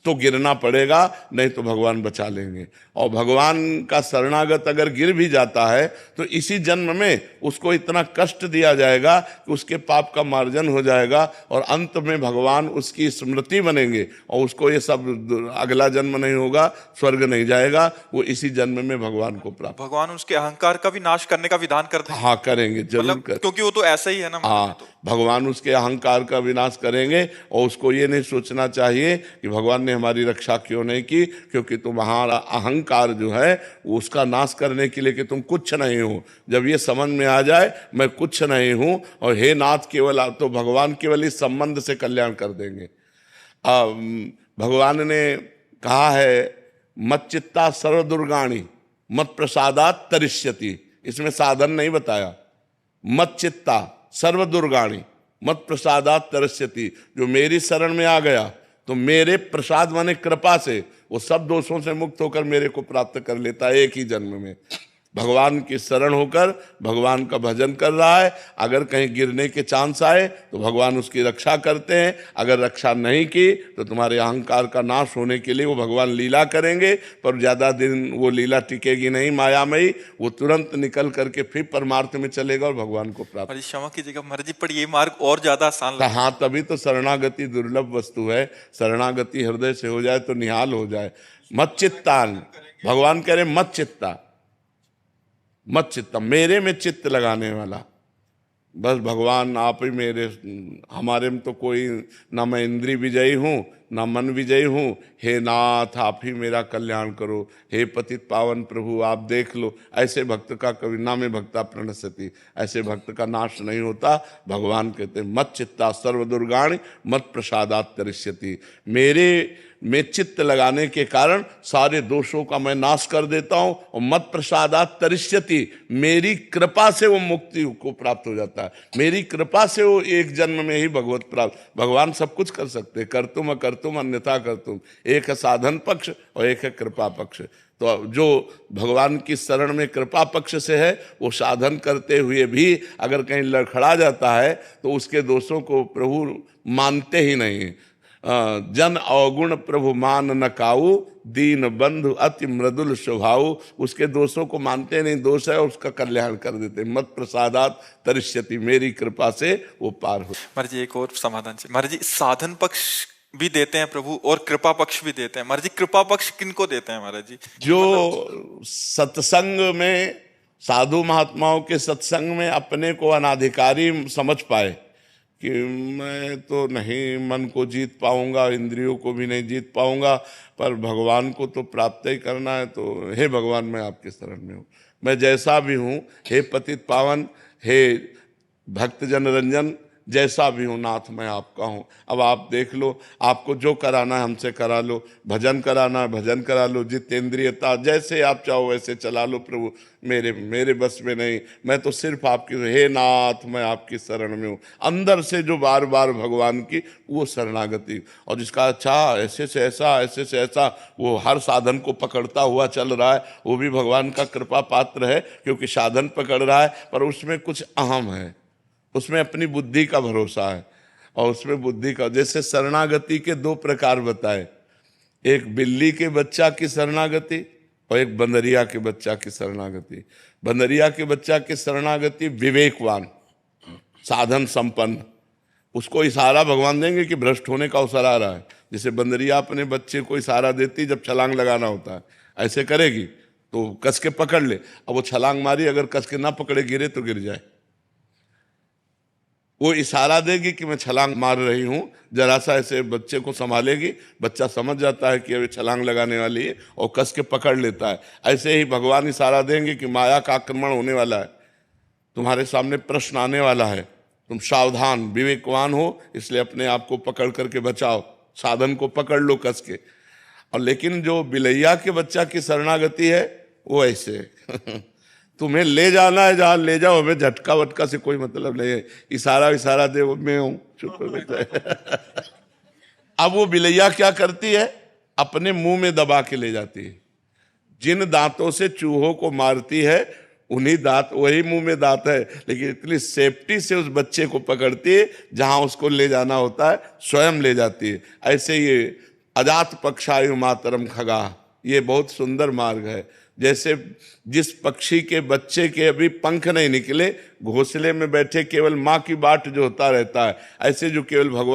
तो गिरना पड़ेगा, नहीं तो भगवान बचा लेंगे। और भगवान का शरणागत अगर गिर भी जाता है तो इसी जन्म में उसको इतना कष्ट दिया जाएगा कि उसके पाप का मार्जन हो जाएगा, और अंत में भगवान उसकी स्मृति बनेंगे, और उसको ये सब अगला जन्म नहीं होगा, स्वर्ग नहीं जाएगा, वो इसी जन्म में भगवान को प्राप्त। भगवान उसके अहंकार का भी नाश करने का विधान करते हैं। हाँ करेंगे, जरूर कर, क्योंकि वो तो ऐसा ही है ना। हाँ भगवान उसके अहंकार का विनाश करेंगे, और उसको ये नहीं सोचना चाहिए कि भगवान ने हमारी रक्षा क्यों नहीं की, क्योंकि तुम्हारा अहंकार जो है वो उसका नाश करने के लिए कि तुम कुछ नहीं हो। जब ये समझ में आ जाए मैं कुछ नहीं हूं और हे नाथ केवल, तो भगवान केवल इस संबंध से कल्याण कर देंगे। भगवान ने कहा है मत चित्ता सर्व दुर्गाणी मत प्रसादात तरिष्यति, इसमें साधन नहीं बताया। मत चित्ता सर्व दुर्गाणी मत प्रसादात तरस्यति, जो मेरी शरण में आ गया तो मेरे प्रसाद माने कृपा से वो सब दोषों से मुक्त होकर मेरे को प्राप्त कर लेता है एक ही जन्म में। भगवान की शरण होकर भगवान का भजन कर रहा है, अगर कहीं गिरने के चांस आए तो भगवान उसकी रक्षा करते हैं। अगर रक्षा नहीं की तो तुम्हारे अहंकार का नाश होने के लिए वो भगवान लीला करेंगे, पर ज़्यादा दिन वो लीला टिकेगी नहीं मायामयी, वो तुरंत निकल करके फिर परमार्थ में चलेगा और भगवान को प्राप्त। क्षमा कीजिएगा महाराज जी, पर ये मार्ग और ज्यादा आसान लगता है। हाँ तभी तो शरणागति दुर्लभ वस्तु है, शरणागति हृदय से हो जाए तो निहाल हो जाए। मत चित्तान, भगवान कह रहे मत चित्ता, मत चित्ता, मेरे में चित्त लगाने वाला, बस भगवान आप ही मेरे, हमारे में तो कोई ना मैं इंद्रिय विजयी हूँ ना मन विजयी हूँ। हे नाथ आप ही मेरा कल्याण करो, हे पतित पावन प्रभु आप देख लो। ऐसे भक्त का कभी ना में भक्ता प्रणश्यति, ऐसे भक्त का नाश नहीं होता। भगवान कहते मत चित्ता सर्व दुर्गाणि मत प्रसादात तरिष्यति, मेरे में चित्त लगाने के कारण सारे दोषों का मैं नाश कर देता हूं, और मत प्रसादात तरिष्यति, मेरी कृपा से वो मुक्ति को प्राप्त हो जाता है। मेरी कृपा से वो एक जन्म में ही भगवत प्राप्त। भगवान सब कुछ कर सकते, करतुम अकर्तुम अन्यथा करतुम, एक है साधन पक्ष और एक है कृपा पक्ष। तो जो भगवान की शरण में कृपा पक्ष से है वो साधन करते हुए भी अगर कहीं लड़खड़ा जाता है तो उसके दोषों को प्रभु मानते ही नहीं। जन अवगुण प्रभु मान न काऊ, दीन बंधु अति मृदुल स्वभाव, उसके दोषों को मानते नहीं, दोष है उसका कल्याण कर देते। मत प्रसादात तरिष्यति, मेरी कृपा से वो पार हो। महाराज जी एक और समाधान से, महाराज जी साधन पक्ष भी देते हैं प्रभु और कृपा पक्ष भी देते हैं। महाराज जी कृपा पक्ष किनको देते हैं महाराज जी? जो सत्संग में, साधु महात्माओं के सत्संग में अपने को अनाधिकारी समझ पाए कि मैं तो नहीं मन को जीत पाऊंगा, इंद्रियों को भी नहीं जीत पाऊंगा, पर भगवान को तो प्राप्त ही करना है, तो हे भगवान मैं आपके शरण में हूँ, मैं जैसा भी हूँ, हे पतित पावन, हे भक्त जन रंजन, जैसा भी हूँ नाथ मैं आपका हूँ। अब आप देख लो, आपको जो कराना है हमसे करा लो, भजन कराना है भजन करा लो, जितेंद्रियता जैसे आप चाहो वैसे चला लो प्रभु, मेरे बस में नहीं, मैं तो सिर्फ आपकी, हे नाथ मैं आपकी शरण में हूँ। अंदर से जो बार बार भगवान की वो शरणागति, और जिसका अच्छा ऐसे से ऐसा ऐसे से ऐसा वो हर साधन को पकड़ता हुआ चल रहा है, वो भी भगवान का कृपा पात्र है, क्योंकि साधन पकड़ रहा है पर उसमें कुछ अहम है, उसमें अपनी बुद्धि का भरोसा है, और उसमें बुद्धि का, जैसे शरणागति के दो प्रकार बताए, एक बिल्ली के बच्चा की शरणागति और एक बंदरिया के बच्चा की शरणागति। बंदरिया के बच्चा की शरणागति विवेकवान, साधन संपन्न, उसको इशारा भगवान देंगे कि भ्रष्ट होने का अवसर आ रहा है। जैसे बंदरिया अपने बच्चे को इशारा देती जब छलांग लगाना होता है, ऐसे करेगी तो कस के पकड़ ले, अब वो छलांग मारी, अगर कस के ना पकड़े गिरे तो गिर जाए। वो इशारा देगी कि मैं छलांग मार रही हूं, जरा सा ऐसे बच्चे को संभालेगी, बच्चा समझ जाता है कि अभी छलांग लगाने वाली है और कस के पकड़ लेता है। ऐसे ही भगवान इशारा देंगे कि माया का आक्रमण होने वाला है, तुम्हारे सामने प्रश्न आने वाला है, तुम सावधान विवेकवान हो, इसलिए अपने आप को पकड़ करके बचाओ, साधन को पकड़ लो कस के। और लेकिन जो बिलैया के बच्चा की शरणागति है वो ऐसे तुम्हें ले जाना है जहां ले जाओ, हमें झटका वटका से कोई मतलब नहीं है, इशारा दे मैं हूं, चुप हो जाए। अब वो बिलैया क्या करती है, अपने मुंह में दबा के ले जाती है। जिन दांतों से चूहों को मारती है उन्हीं दांत, वही मुंह में दांत है, लेकिन इतनी सेफ्टी से उस बच्चे को पकड़ती है, जहां उसको ले जाना होता है स्वयं ले जाती है। ऐसे ये अजात पक्षायु मातरम खगा, ये बहुत सुंदर मार्ग है। जैसे जिस पक्षी के बच्चे के अभी पंख नहीं निकले, घोंसले में बैठे केवल माँ की बाट जो होता रहता है, ऐसे जो केवल भगवान